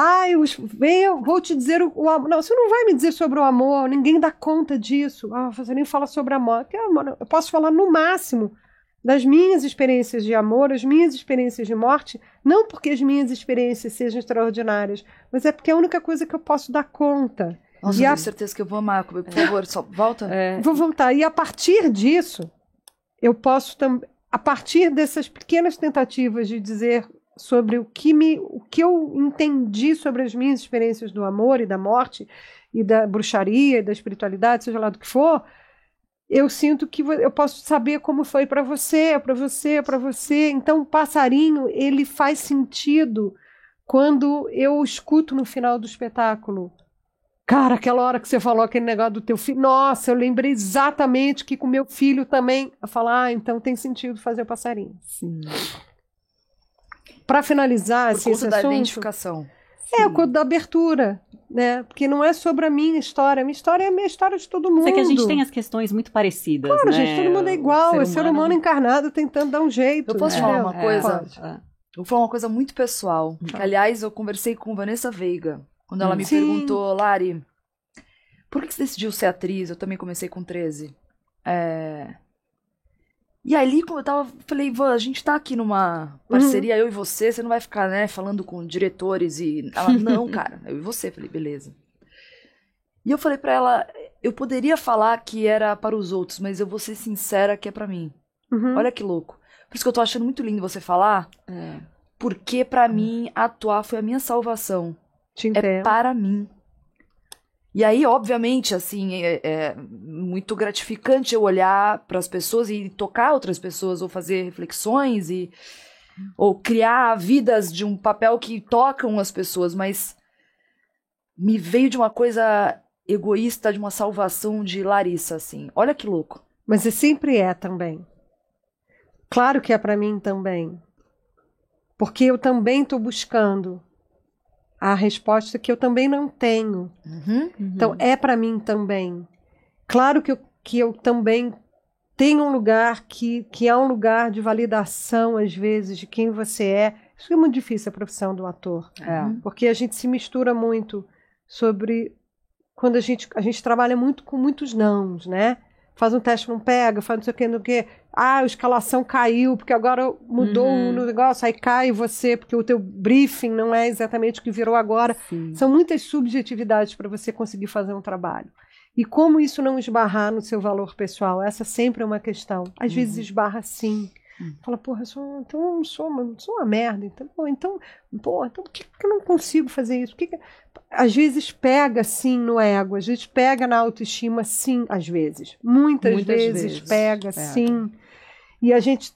S3: Eu vou te dizer o amor. Não, você não vai me dizer sobre o amor, ninguém dá conta disso. O Passarinho fala sobre amor. Eu posso falar no máximo das minhas experiências de amor, as minhas experiências de morte, não porque as minhas experiências sejam extraordinárias, mas é porque é a única coisa que eu posso dar conta.
S4: Nossa, eu tenho certeza que eu vou amar. Por favor, só volta.
S3: Vou voltar. E a partir disso, eu posso também, a partir dessas pequenas tentativas de dizer sobre o que eu entendi sobre as minhas experiências do amor e da morte e da bruxaria e da espiritualidade, seja lá do que for, eu sinto que eu posso saber como foi para você, para você, para você. Então, o Passarinho, ele faz sentido quando eu escuto no final do espetáculo. Cara, aquela hora que você falou aquele negócio do teu filho, nossa, eu lembrei exatamente que com meu filho também. Eu falo, então tem sentido fazer o Passarinho.
S1: Sim.
S3: Para finalizar,
S4: por conta da identificação.
S3: O conto da abertura, né? Porque não é sobre a minha história é a minha história de todo mundo.
S2: É que a gente tem as questões muito parecidas,
S3: claro,
S2: né?
S3: Gente, todo mundo é igual, ser humano encarnado tentando dar um jeito.
S4: Eu posso falar uma coisa?
S3: Pode.
S4: Eu vou falar uma coisa muito pessoal. Aliás, eu conversei com Vanessa Veiga, quando ela me
S3: Sim.
S4: perguntou, Lari, por que você decidiu ser atriz? Eu também comecei com 13. E ali, como eu falei, Van, a gente tá aqui numa parceria, eu e você não vai ficar, né, falando com diretores e... Ela, não, cara, eu e você. Falei, beleza. E eu falei pra ela, eu poderia falar que era para os outros, mas eu vou ser sincera que é pra mim. Olha que louco. Por isso que eu tô achando muito lindo você falar, porque pra mim, atuar foi a minha salvação.
S3: Te entendo.
S4: É para mim. E aí, obviamente, assim, é muito gratificante eu olhar para as pessoas e tocar outras pessoas, ou fazer reflexões, ou criar vidas de um papel que tocam as pessoas, mas me veio de uma coisa egoísta de uma salvação de Larissa, assim. Olha que louco.
S3: Mas sempre é também. Claro que é para mim também. Porque eu também estou buscando a resposta que eu também não tenho. Então, é para mim também. Claro que eu também tenho um lugar que é um lugar de validação, às vezes, de quem você é. Isso é muito difícil, a profissão do ator. Porque a gente se mistura muito sobre... Quando a gente trabalha muito com muitos nãos, né? Faz um teste, não pega, faz não sei o que, não sei o que. A escalação caiu, porque agora mudou o negócio, aí cai você, porque o teu briefing não é exatamente o que virou agora.
S2: Sim.
S3: São muitas subjetividades para você conseguir fazer um trabalho. E como isso não esbarrar no seu valor pessoal? Essa sempre é uma questão. Às vezes esbarra sim. Fala, porra, eu não sou uma merda. Então por que eu não consigo fazer isso? Às vezes pega sim no ego, às vezes pega na autoestima sim, às vezes. Muitas vezes pega sim. E a gente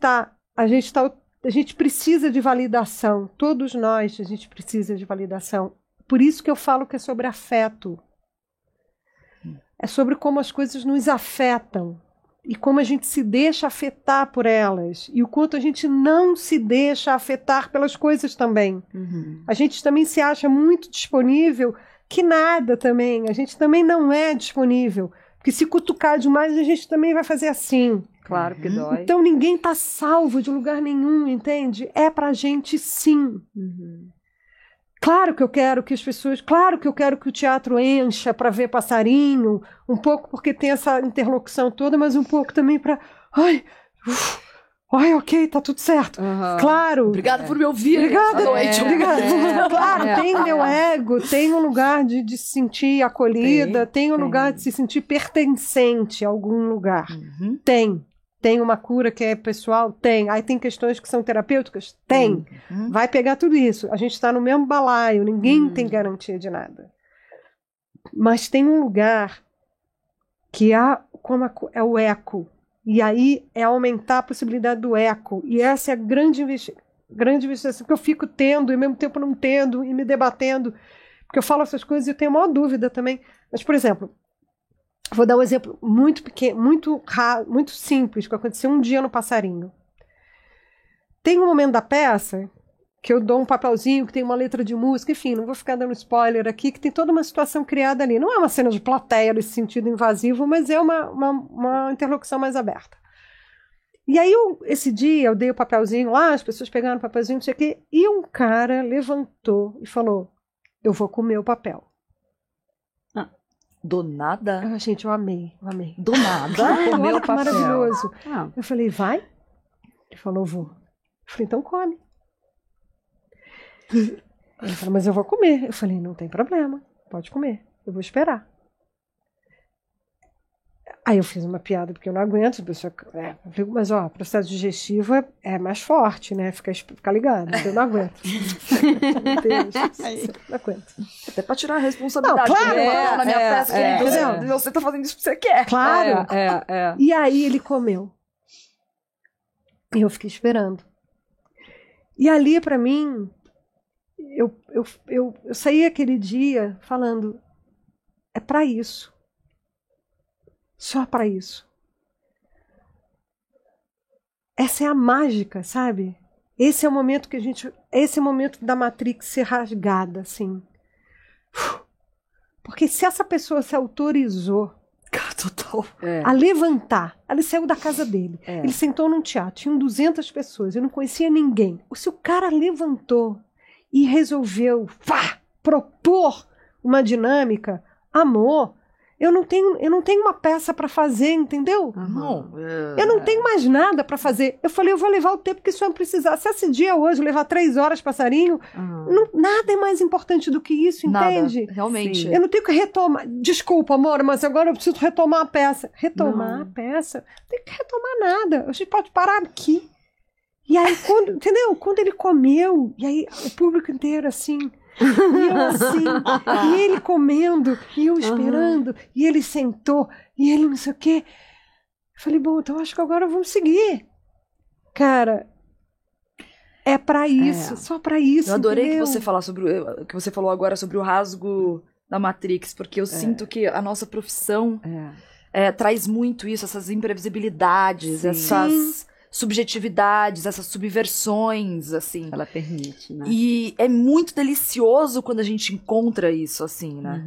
S3: precisa de validação. Todos nós, a gente precisa de validação. Por isso que eu falo que é sobre afeto. É sobre como as coisas nos afetam. E como a gente se deixa afetar por elas. E o quanto a gente não se deixa afetar pelas coisas também. A gente também se acha muito disponível, que nada também. A gente também não é disponível. Porque se cutucar demais, a gente também vai fazer assim.
S1: Claro que dói.
S3: Então ninguém está salvo de lugar nenhum, entende? É pra gente sim. Claro que eu quero que as pessoas... Claro que eu quero que o teatro encha para ver passarinho, um pouco porque tem essa interlocução toda, mas um pouco também para... Ai, ok, tá tudo certo. Claro.
S4: Obrigada por me ouvir.
S3: Obrigada.
S4: Obrigada.
S3: Claro, tem meu ego, tem um lugar de se sentir acolhida, tem um lugar de se sentir pertencente a algum lugar. Tem uma cura que é pessoal? Tem. Aí tem questões que são terapêuticas? Tem. Vai pegar tudo isso. A gente está no mesmo balaio, ninguém tem garantia de nada. Mas tem um lugar que é o eco. E aí é aumentar a possibilidade do eco. E essa é a grande investigação que eu fico tendo e ao mesmo tempo não tendo e me debatendo. Porque eu falo essas coisas e eu tenho a maior dúvida também. Mas, por exemplo... Vou dar um exemplo muito pequeno, muito simples, que aconteceu um dia no Passarinho. Tem um momento da peça que eu dou um papelzinho que tem uma letra de música, enfim, não vou ficar dando spoiler aqui, que tem toda uma situação criada ali. Não é uma cena de plateia nesse sentido invasivo, mas é uma interlocução mais aberta. E aí, esse dia, eu dei o papelzinho lá, as pessoas pegaram o papelzinho, não sei o quê, e um cara levantou e falou, eu vou comer o papel.
S4: Do nada?
S3: Gente, eu amei.
S4: Do nada?
S3: Olha que maravilhoso. Eu falei, vai? Ele falou, vou. Eu falei, então come. Ele falou, mas eu vou comer. Eu falei, não tem problema, pode comer, eu vou esperar. Aí eu fiz uma piada, porque eu não aguento, a pessoa, mas ó, processo digestivo é mais forte, né? Fica ligado, eu não aguento. Meu Deus, não aguento.
S4: Até pra tirar a responsabilidade.
S3: Não, claro,
S4: na minha peça, você tá fazendo isso porque você quer.
S3: Claro. E aí ele comeu. E eu fiquei esperando. E ali, pra mim, eu saí aquele dia falando, é pra isso. Só para isso. Essa é a mágica, sabe? Esse é o momento esse é o momento da Matrix ser rasgada, assim. Porque se essa pessoa se autorizou a levantar, ela saiu da casa dele, ele sentou num teatro, tinham 200 pessoas, eu não conhecia ninguém. Se o cara levantou e resolveu propor uma dinâmica, amor, eu não tenho uma peça para fazer, entendeu? Eu não tenho mais nada para fazer. Eu falei, eu vou levar o tempo que isso vai precisar. Se esse dia hoje levar 3 horas passarinho, nada é mais importante do que isso, entende?
S4: Nada, realmente.
S3: Sim. Eu não tenho que retomar. Desculpa, amor, mas agora eu preciso retomar a peça. Retomar a peça? Não tem que retomar nada. A gente pode parar aqui. E aí, entendeu? Quando ele comeu, e aí o público inteiro assim... E eu assim, e ele comendo, e eu esperando, e ele sentou, e ele não sei o quê. Eu falei, bom, então acho que agora vamos seguir. Cara, é pra isso, só pra isso.
S4: Eu adorei
S3: entendeu?
S4: que você falou agora sobre o rasgo da Matrix, porque eu sinto que a nossa profissão traz muito isso, essas imprevisibilidades, essas subjetividades, essas subversões, assim.
S2: Ela permite, né?
S4: E é muito delicioso quando a gente encontra isso, assim, né?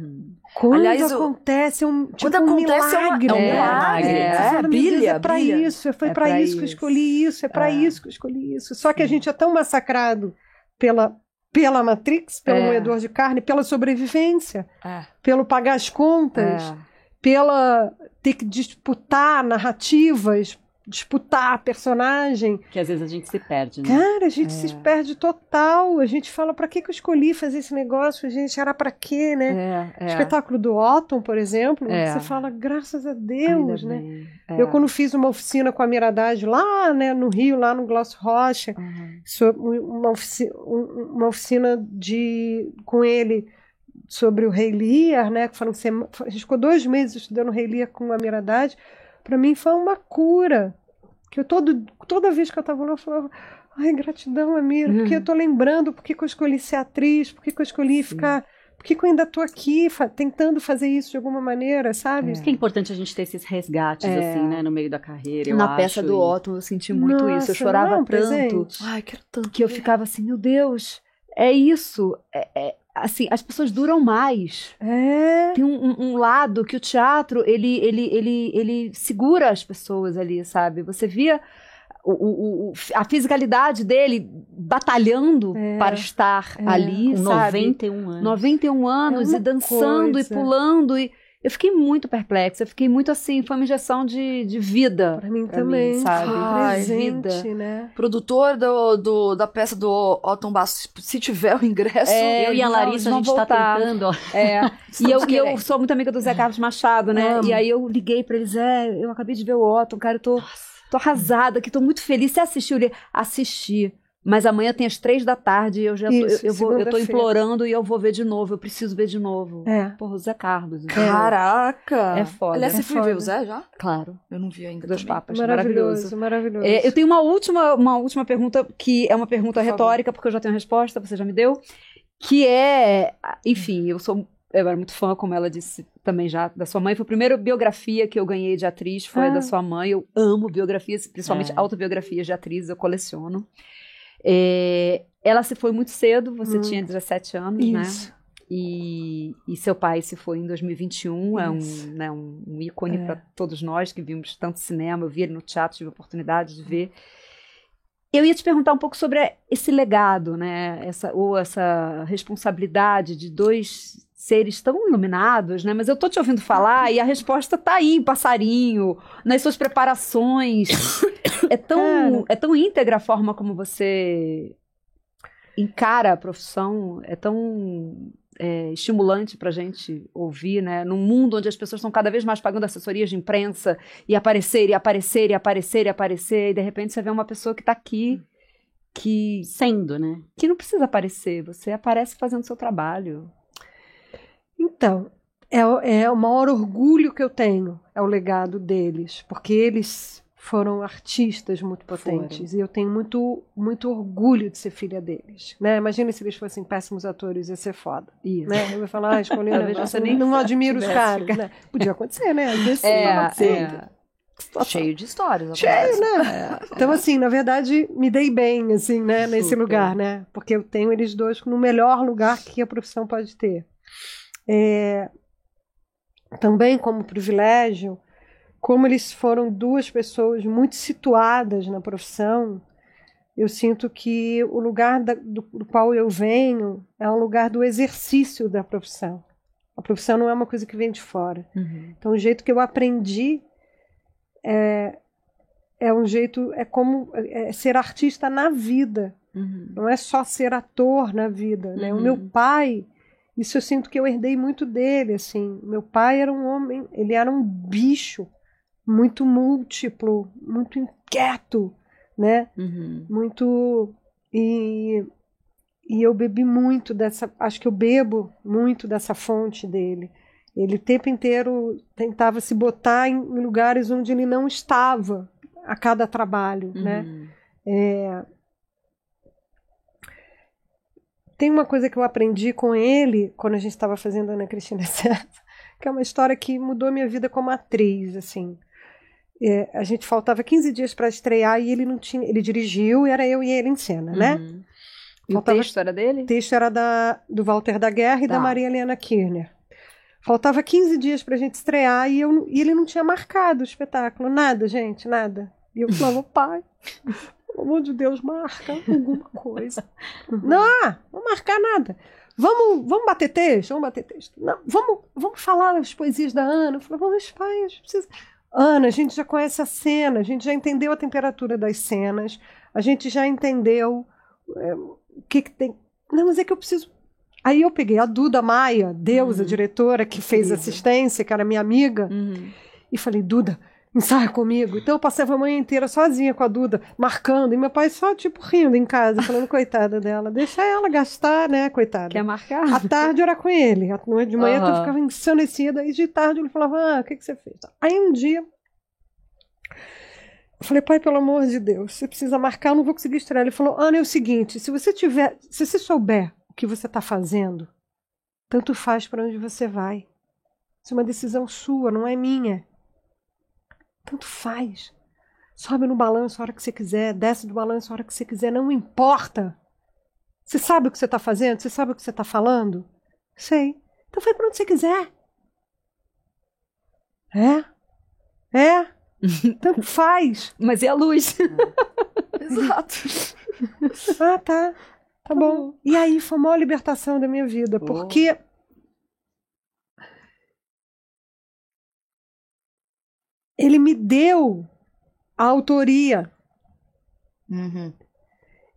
S3: Quando acontece um milagre.
S4: É um milagre.
S3: Brilha, é pra
S4: brilha.
S3: isso, foi pra isso que eu escolhi isso, é pra isso que eu escolhi isso. Só que a gente é tão massacrado pela Matrix, pelo moedor de carne, pela sobrevivência, pelo pagar as contas, pela ter que disputar narrativas, disputar personagem.
S2: Que às vezes a gente se perde, né?
S3: Cara, a gente se perde total. A gente fala, pra que eu escolhi fazer esse negócio? Gente, era pra quê, né? O espetáculo do Otton, por exemplo, você fala, graças a Deus, ainda né? Eu, quando fiz uma oficina com a Miradade lá, né, no Rio, lá no Glaucio Rocha, uma oficina com ele sobre o Rei Lear, né? Que a gente ficou 2 meses estudando o Rei Lear com a Miradade. Para mim foi uma cura. Que toda vez que eu estava lá, eu falava, ai, gratidão, Amira, porque eu tô lembrando por que eu escolhi ser atriz, por que eu escolhi ficar. Por que eu ainda estou aqui tentando fazer isso de alguma maneira, sabe?
S2: Isso que é importante a gente ter esses resgates, assim, né, no meio da carreira.
S1: Na peça do Otton eu senti muito isso. Eu chorava tanto.
S4: Ai, quero tanto.
S1: Que eu ficava assim, meu Deus, é isso. Assim, as pessoas duram mais. Tem um lado que o teatro, ele segura as pessoas ali, sabe? Você via a fisicalidade dele batalhando para estar ali,
S2: com
S1: sabe?
S2: 91 anos.
S1: 91 anos e dançando e pulando e... Eu fiquei muito perplexa, eu fiquei muito assim, foi uma injeção de vida.
S3: Pra mim também,
S1: sabe?
S3: Presente, vida. Né?
S4: Produtor da peça do Otton Bastos, se tiver o ingresso...
S2: eu e a Larissa, a gente tá tentando.
S1: E eu sou muito amiga do Zé Carlos Machado, né? E aí eu liguei pra ele, Zé, eu acabei de ver o Otton, cara, eu tô arrasada, que tô muito feliz. Você assistiu? Ele assisti. Mas amanhã tem às 3h e eu já eu tô implorando e eu vou ver de novo. Eu preciso ver de novo. Porra, o Zé Carlos.
S4: Caraca!
S1: É foda.
S4: Aliás, você foi ver o Zé já?
S1: Claro.
S4: Eu não vi ainda.
S1: 2 Papas.
S3: Maravilhoso.
S1: Eu tenho uma última pergunta, que é uma pergunta retórica, porque eu já tenho a resposta, você já me deu. Que é, enfim, eu era muito fã, como ela disse também já, da sua mãe. Foi a primeira biografia que eu ganhei de atriz, foi a da sua mãe. Eu amo biografias, principalmente autobiografias de atrizes, eu coleciono. Ela se foi muito cedo, você tinha 17 anos,
S3: isso.
S1: né? E seu pai se foi em 2021, um ícone para todos nós que vimos tanto cinema. Eu vi ele no teatro, tive a oportunidade de ver. Eu ia te perguntar um pouco sobre esse legado, né? Essa responsabilidade de 2 seres tão iluminados, né? Mas eu tô te ouvindo falar e a resposta tá aí, passarinho, nas suas preparações. É tão íntegra a forma como você encara a profissão, é tão estimulante pra gente ouvir, né? Num mundo onde as pessoas estão cada vez mais pagando assessorias de imprensa e aparecer, e de repente você vê uma pessoa que tá aqui,
S2: sendo, né?
S1: Que não precisa aparecer, você aparece fazendo seu trabalho.
S3: Então, é o maior orgulho que eu tenho, é o legado deles, porque eles foram artistas muito potentes e eu tenho muito, muito orgulho de ser filha deles, né? Imagina se eles fossem péssimos atores, ia ser foda.
S1: Isso.
S3: Né? Eu ia falar, não admiro os caras, né? Podia acontecer, né? Às vezes
S4: Cheio de histórias.
S3: Cheio, né? Então, assim, na verdade, me dei bem, assim, né? Nesse lugar, né? Porque eu tenho eles 2 no melhor lugar que a profissão pode ter. Também como privilégio, como eles foram 2 pessoas muito situadas na profissão, eu sinto que o lugar do qual eu venho é um lugar do exercício da profissão. A profissão não é uma coisa que vem de fora. Então, o jeito que eu aprendi é um jeito, é como ser artista na vida. Não é só ser ator na vida, né? O meu pai, isso eu sinto que eu herdei muito dele, assim. Meu pai era um homem, ele era um bicho muito múltiplo, muito inquieto, né? Muito... E eu bebi muito dessa... Acho que eu bebo muito dessa fonte dele. Ele o tempo inteiro tentava se botar em lugares onde ele não estava a cada trabalho, né? tem uma coisa que eu aprendi com ele, quando a gente estava fazendo Ana Cristina César, que é uma história que mudou minha vida como atriz, assim. A gente faltava 15 dias para estrear e ele não tinha... Ele dirigiu e era eu e ele em cena, né?
S1: E o texto era dele?
S3: O texto era do Walter da Guerra e da Maria Helena Kirchner. Faltava 15 dias pra gente estrear e ele não tinha marcado o espetáculo. Nada, gente, nada. E eu falava, pai, pelo amor de Deus, marca alguma coisa. Não, não marcar nada. Vamos bater texto? Vamos bater texto. Não, vamos falar as poesias da Ana. Eu falei, vamos, pai, a gente precisa... Ana, a gente já conhece a cena, a gente já entendeu a temperatura das cenas, a gente já entendeu o que tem... Não, mas é que eu preciso... Aí eu peguei a Duda Maia, deusa, diretora, que fez assistência, que era minha amiga, e falei, Duda, ensaia comigo. Então eu passava a manhã inteira sozinha com a Duda, marcando, e meu pai só, tipo, rindo em casa, falando, coitada dela, deixa ela gastar, né, coitada.
S1: Quer marcar?
S3: À tarde era com ele, de manhã eu ficava ensandecida, e de tarde ele falava, o que você fez? Aí um dia, eu falei, pai, pelo amor de Deus, você precisa marcar, eu não vou conseguir estrear. Ele falou, Ana, é o seguinte, se você souber o que você está fazendo, tanto faz para onde você vai. Isso é uma decisão sua, não é minha. Tanto faz. Sobe no balanço a hora que você quiser, desce do balanço a hora que você quiser, não importa. Você sabe o que você está fazendo? Você sabe o que você está falando? Sei. Então vai para onde você quiser. Tanto faz.
S1: Mas e a luz?
S4: Exato.
S3: Tá bom. E aí foi a maior libertação da minha vida, porque ele me deu a autoria.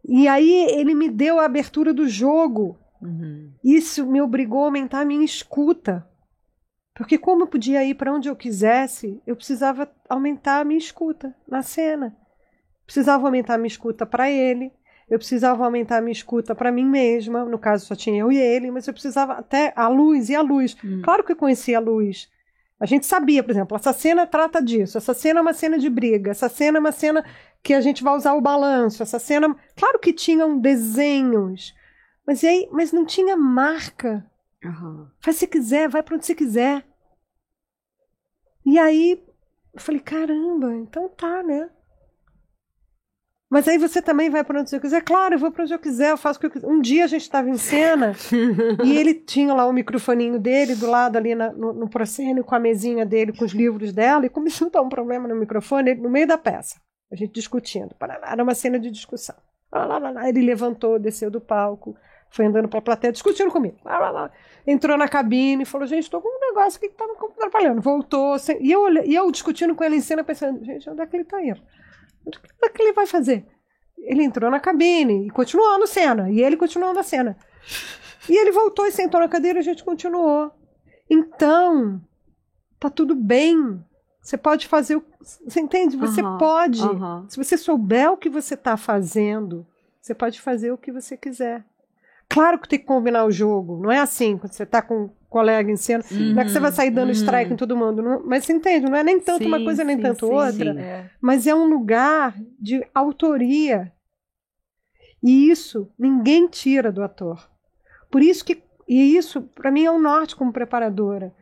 S3: E aí ele me deu a abertura do jogo. Isso me obrigou a aumentar a minha escuta. Porque como eu podia ir para onde eu quisesse, eu precisava aumentar a minha escuta na cena. Precisava aumentar a minha escuta para ele. Eu precisava aumentar a minha escuta para mim mesma, no caso só tinha eu e ele, mas eu precisava até a luz. Claro que eu conhecia a luz. A gente sabia, por exemplo, essa cena trata disso, essa cena é uma cena de briga, essa cena é uma cena que a gente vai usar o balanço, essa cena... Claro que tinham desenhos, mas não tinha marca. Faz se quiser, vai para onde você quiser. E aí, eu falei, caramba, então tá, né? Mas aí você também vai para onde você quiser? Claro, eu vou para onde eu quiser, eu faço o que eu quiser. Um dia a gente estava em cena e ele tinha lá o microfoninho dele do lado ali no proscênio, com a mesinha dele, com os livros dela, e começou a dar um problema no microfone no meio da peça. A gente discutindo. Era uma cena de discussão. Ele levantou, desceu do palco, foi andando para a plateia, discutindo comigo. Entrou na cabine e falou, gente, estou com um negócio aqui que está me atrapalhando. Voltou, e eu discutindo com ele em cena, pensando, gente, onde é que ele está indo? O que ele vai fazer? Ele entrou na cabine e continuou na cena. E ele continuou na cena. E ele voltou e sentou na cadeira e a gente continuou. Então, tá tudo bem. Você pode fazer Você entende? Você pode. Se você souber o que você está fazendo, você pode fazer o que você quiser. Claro que tem que combinar o jogo. Não é assim, quando você está com um colega em cena, não é que você vai sair dando strike em todo mundo. Não, mas você entende? Não é nem tanto uma coisa, nem tanto outra. Mas é um lugar de autoria. E isso ninguém tira do ator. Por isso que... E isso, para mim, é um norte como preparadora.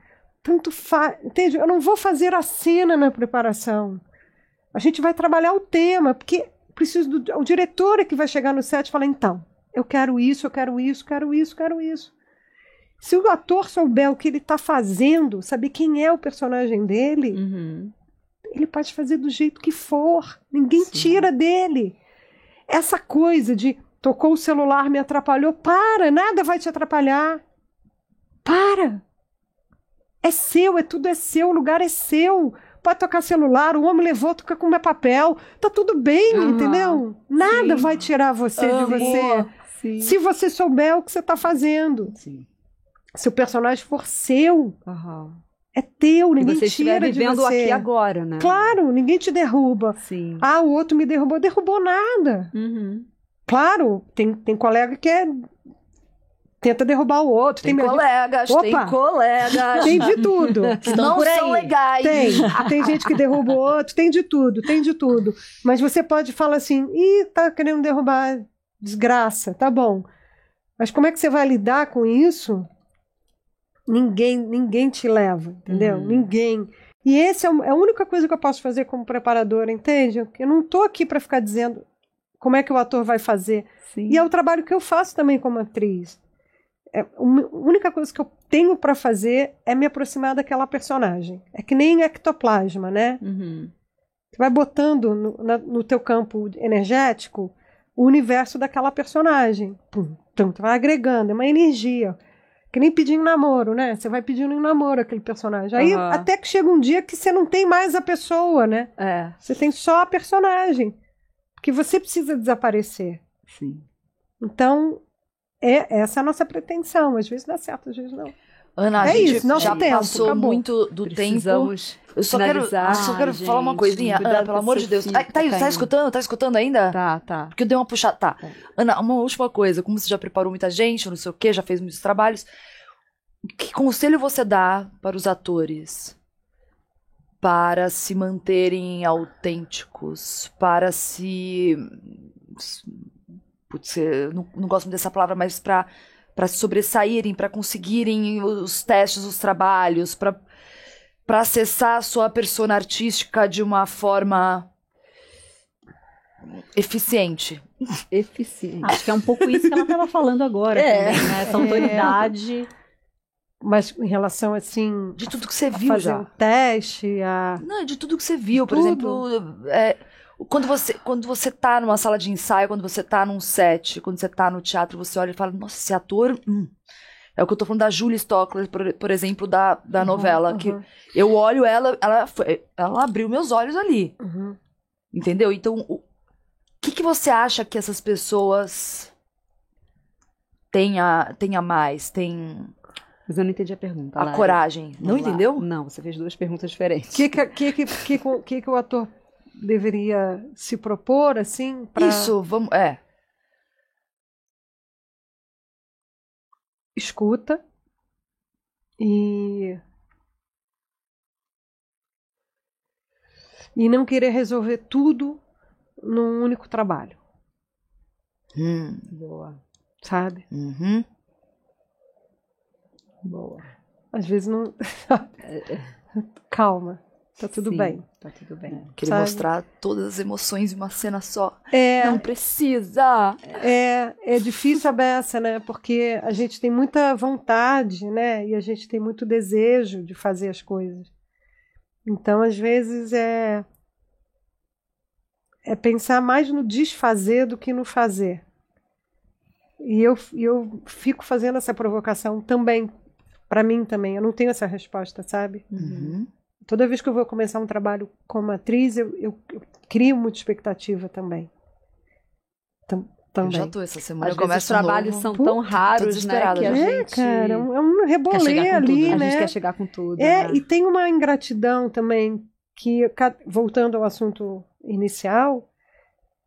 S3: Tanto faz... Entende? Eu não vou fazer a cena na preparação. A gente vai trabalhar o tema, porque o diretor é que vai chegar no set e falar, então, eu quero isso, eu quero isso, quero isso, quero isso. Se o ator souber o que ele está fazendo, saber quem é o personagem dele, ele pode fazer do jeito que for. Ninguém tira dele. Essa coisa de tocou o celular, me atrapalhou, nada vai te atrapalhar. É seu, tudo é seu, o lugar é seu. Pode tocar celular, o homem levou, toca com meu papel. Tá tudo bem, entendeu? Nada vai tirar você de você. Se você souber o que você está fazendo. Se o personagem for seu, é teu, ninguém tira de você. Você estiver
S1: vivendo aqui agora, né?
S3: Claro, ninguém te derruba. O outro me derrubou. Derrubou nada. Claro, tem colega que tenta derrubar o outro.
S4: Tem colegas.
S3: Tem de tudo.
S4: Não são legais.
S3: Tem gente que derruba o outro, tem de tudo. Mas você pode falar assim, tá querendo derrubar, desgraça, tá bom. Mas como é que você vai lidar com isso? Ninguém te leva, entendeu? Ninguém. E essa é a única coisa que eu posso fazer como preparadora, entende? Eu não estou aqui para ficar dizendo como é que o ator vai fazer.
S1: Sim.
S3: E é o trabalho que eu faço também como atriz. A única coisa que eu tenho para fazer é me aproximar daquela personagem. É que nem ectoplasma, né? Você vai botando no teu campo energético o universo daquela personagem. Então, vai agregando, é uma energia. Que nem pedir um namoro, né? Você vai pedindo um namoro aquele personagem. Aí até que chega um dia que você não tem mais a pessoa, né? Você tem só a personagem. Porque você precisa desaparecer.
S1: Sim.
S3: Então, essa é a nossa pretensão. Às vezes dá certo, às vezes não.
S4: Ana, a gente
S3: isso, não
S4: já
S3: tem tempo,
S4: passou
S3: acabou.
S4: muito do
S1: Precisamos
S4: tempo. Eu só quero falar uma coisinha. Ana, pelo amor de Deus. Tá escutando? Tá escutando ainda?
S1: Tá.
S4: Porque eu dei uma puxada. Tá. Ana, uma última coisa. Como você já preparou muita gente, não sei o quê, já fez muitos trabalhos. Que conselho você dá para os atores? Para se manterem autênticos? Para se... Putz, eu não gosto muito dessa palavra, mas para se sobressaírem, para conseguirem os testes, os trabalhos, para acessar a sua persona artística de uma forma eficiente.
S2: Acho que é um pouco isso que ela estava falando agora também, né? Essa autoridade.
S3: Mas em relação, assim...
S4: De tudo que você viu
S3: fazer
S4: já.
S3: um teste,
S4: Não, de tudo que você viu. Por
S3: tudo.
S4: exemplo, quando você tá numa sala de ensaio, quando você tá num set, quando você tá no teatro, você olha e fala, nossa, esse ator... É o que eu tô falando da Julia Stockler, por exemplo, da novela. Que eu olho ela abriu meus olhos ali. Entendeu? Então, o que você acha que essas pessoas tenha mais?
S1: Mas eu não entendi a pergunta.
S4: A coragem. Não entendeu?
S1: Não, você fez duas perguntas diferentes.
S3: O que o ator deveria se propor, assim, para...
S4: Isso, vamos...
S3: Escuta e não querer resolver tudo num único trabalho.
S1: Boa.
S3: Sabe?
S1: Boa.
S3: Às vezes não... Calma, tá tudo
S1: Sim,
S3: bem.
S1: tá tudo bem.
S4: Querer mostrar todas as emoções em uma cena só.
S3: É,
S4: Não precisa.
S3: é difícil a beça, né? Porque a gente tem muita vontade, né? E a gente tem muito desejo de fazer as coisas. Então, às vezes, é pensar mais no desfazer do que no fazer. E eu fico fazendo essa provocação também, para mim também. Eu não tenho essa resposta, sabe? Toda vez que eu vou começar um trabalho como atriz, eu crio muita expectativa também.
S4: Eu já tô essa semana.
S1: Às vezes os trabalhos são tão raros, né? Que a gente...
S3: cara, é um rebolê ali,
S1: tudo, né?
S3: né?
S1: A gente quer chegar com tudo. Né?
S3: E tem uma ingratidão também, que, voltando ao assunto inicial,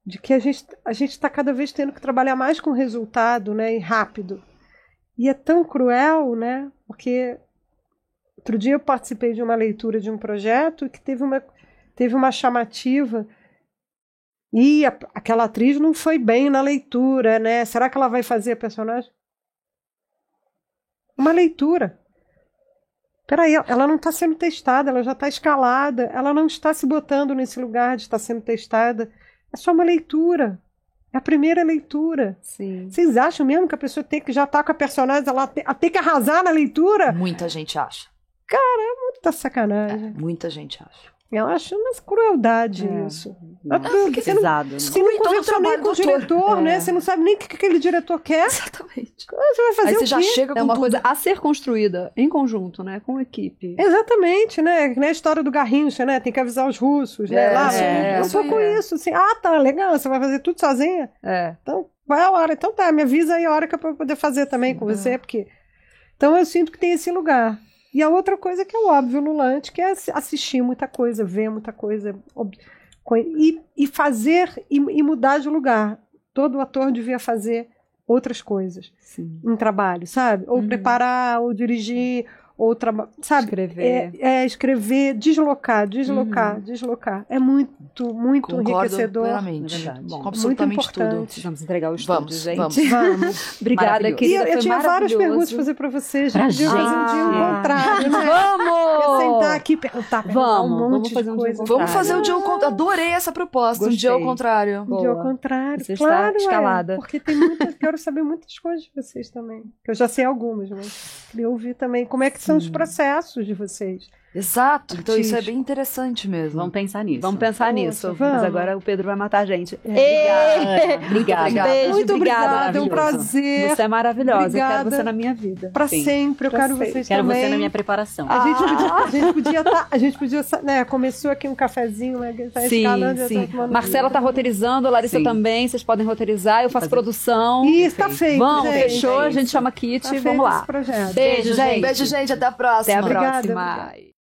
S3: de que a gente está cada vez tendo que trabalhar mais com resultado, né? E rápido. E é tão cruel, né? Porque outro dia eu participei de uma leitura de um projeto que teve uma chamativa e aquela atriz não foi bem na leitura, né? Será que ela vai fazer a personagem? Uma leitura. Peraí, ela não está sendo testada, ela já está escalada, ela não está se botando nesse lugar de estar sendo testada. É só uma leitura. É a primeira leitura.
S1: Sim.
S3: Vocês acham mesmo que a pessoa tem que já estar com a personagem, ela tem que arrasar na leitura?
S4: Muita gente acha.
S3: Cara, é muita sacanagem.
S4: Muita gente acha.
S3: Eu acho uma crueldade isso.
S1: Porque pesado, né?
S3: Você não conversou nem com o diretor, né? Você não sabe nem o que aquele diretor quer.
S4: Exatamente.
S3: Você vai fazer
S4: Aí
S3: o
S4: você
S3: quê?
S4: já chega com
S1: É uma
S4: tudo.
S1: coisa a ser construída em conjunto, né? Com equipe.
S3: Exatamente, né? Que nem a história do Garrincha, né? Tem que avisar os russos, né? Lá, um pouco isso, assim. Ah, tá, legal, você vai fazer tudo sozinha? Então, vai a hora. Então tá, me avisa aí a hora que eu vou poder fazer também com você, porque... Então eu sinto que tem esse lugar. E a outra coisa que é o óbvio no Lante, que é assistir muita coisa, ver muita coisa, e fazer e mudar de lugar. Todo ator devia fazer outras coisas em trabalho, sabe? Ou preparar, ou dirigir, ou sabe?
S1: Escrever.
S3: Escrever, deslocar. É muito
S4: Concordo
S3: enriquecedor.
S4: plenamente.
S2: Verdade.
S4: Bom,
S3: Muito
S4: absolutamente tudo.
S3: importante.
S1: Vamos entregar o estúdio,
S4: Vamos,
S1: gente.
S4: vamos.
S1: Obrigada,
S2: Maravilhoso.
S1: querida.
S3: Eu
S1: foi
S3: tinha várias
S1: maravilhoso.
S3: perguntas pra fazer pra vocês.
S2: Pra
S3: Podia fazer um dia
S1: gente.
S3: ao contrário, né?
S1: Vamos!
S3: Eu sentar aqui e perguntar
S1: Vamos,
S3: um monte
S1: vamos fazer
S3: de
S1: um dia ao
S3: coisa.
S4: Vamos fazer um dia ao contrário. Adorei essa proposta, um dia ao
S1: Gostei.
S4: contrário.
S3: Um dia ao
S1: Boa.
S3: contrário.
S1: Você está
S3: Claro,
S1: escalada.
S3: porque tem quero saber muitas coisas de vocês também. Que eu já sei algumas, mas queria ouvir também como é que são os processos de vocês.
S4: Exato, então isso é
S3: Artístico.
S4: bem interessante mesmo.
S2: Vamos pensar nisso.
S1: Vamos pensar
S3: Poxa,
S1: nisso.
S3: vamos.
S1: Mas agora o Pedro vai matar a gente.
S2: Obrigada.
S4: obrigada.
S1: Beijo,
S3: Muito obrigada, é um
S1: maravilhoso.
S3: prazer.
S1: Você é maravilhosa. Eu
S3: Obrigada.
S1: quero você na minha vida.
S3: Pra
S2: Sim.
S3: sempre, eu
S1: Pra
S3: quero
S1: sempre.
S3: vocês
S2: Quero
S3: também.
S2: você na minha preparação.
S3: A gente podia, né, começou aqui um cafezinho, né, tá
S1: Sim,
S3: escalando, eu tô
S1: sim.
S3: tomando
S1: Marcela
S3: vinho.
S1: tá roteirizando, a Larissa
S2: Sim.
S1: também. Vocês podem roteirizar. Eu faço
S2: Fazer.
S1: produção.
S3: Isso, tá feito,
S1: Vamos,
S3: gente.
S1: fechou. A
S2: É
S1: gente
S2: isso.
S1: chama a Kitty.
S3: Tá feito
S1: Vamos lá.
S3: esse projeto.
S1: Beijo, gente.
S4: Beijo, gente. Até a próxima.
S1: Até a
S3: Obrigada,
S1: próxima.
S3: obrigada.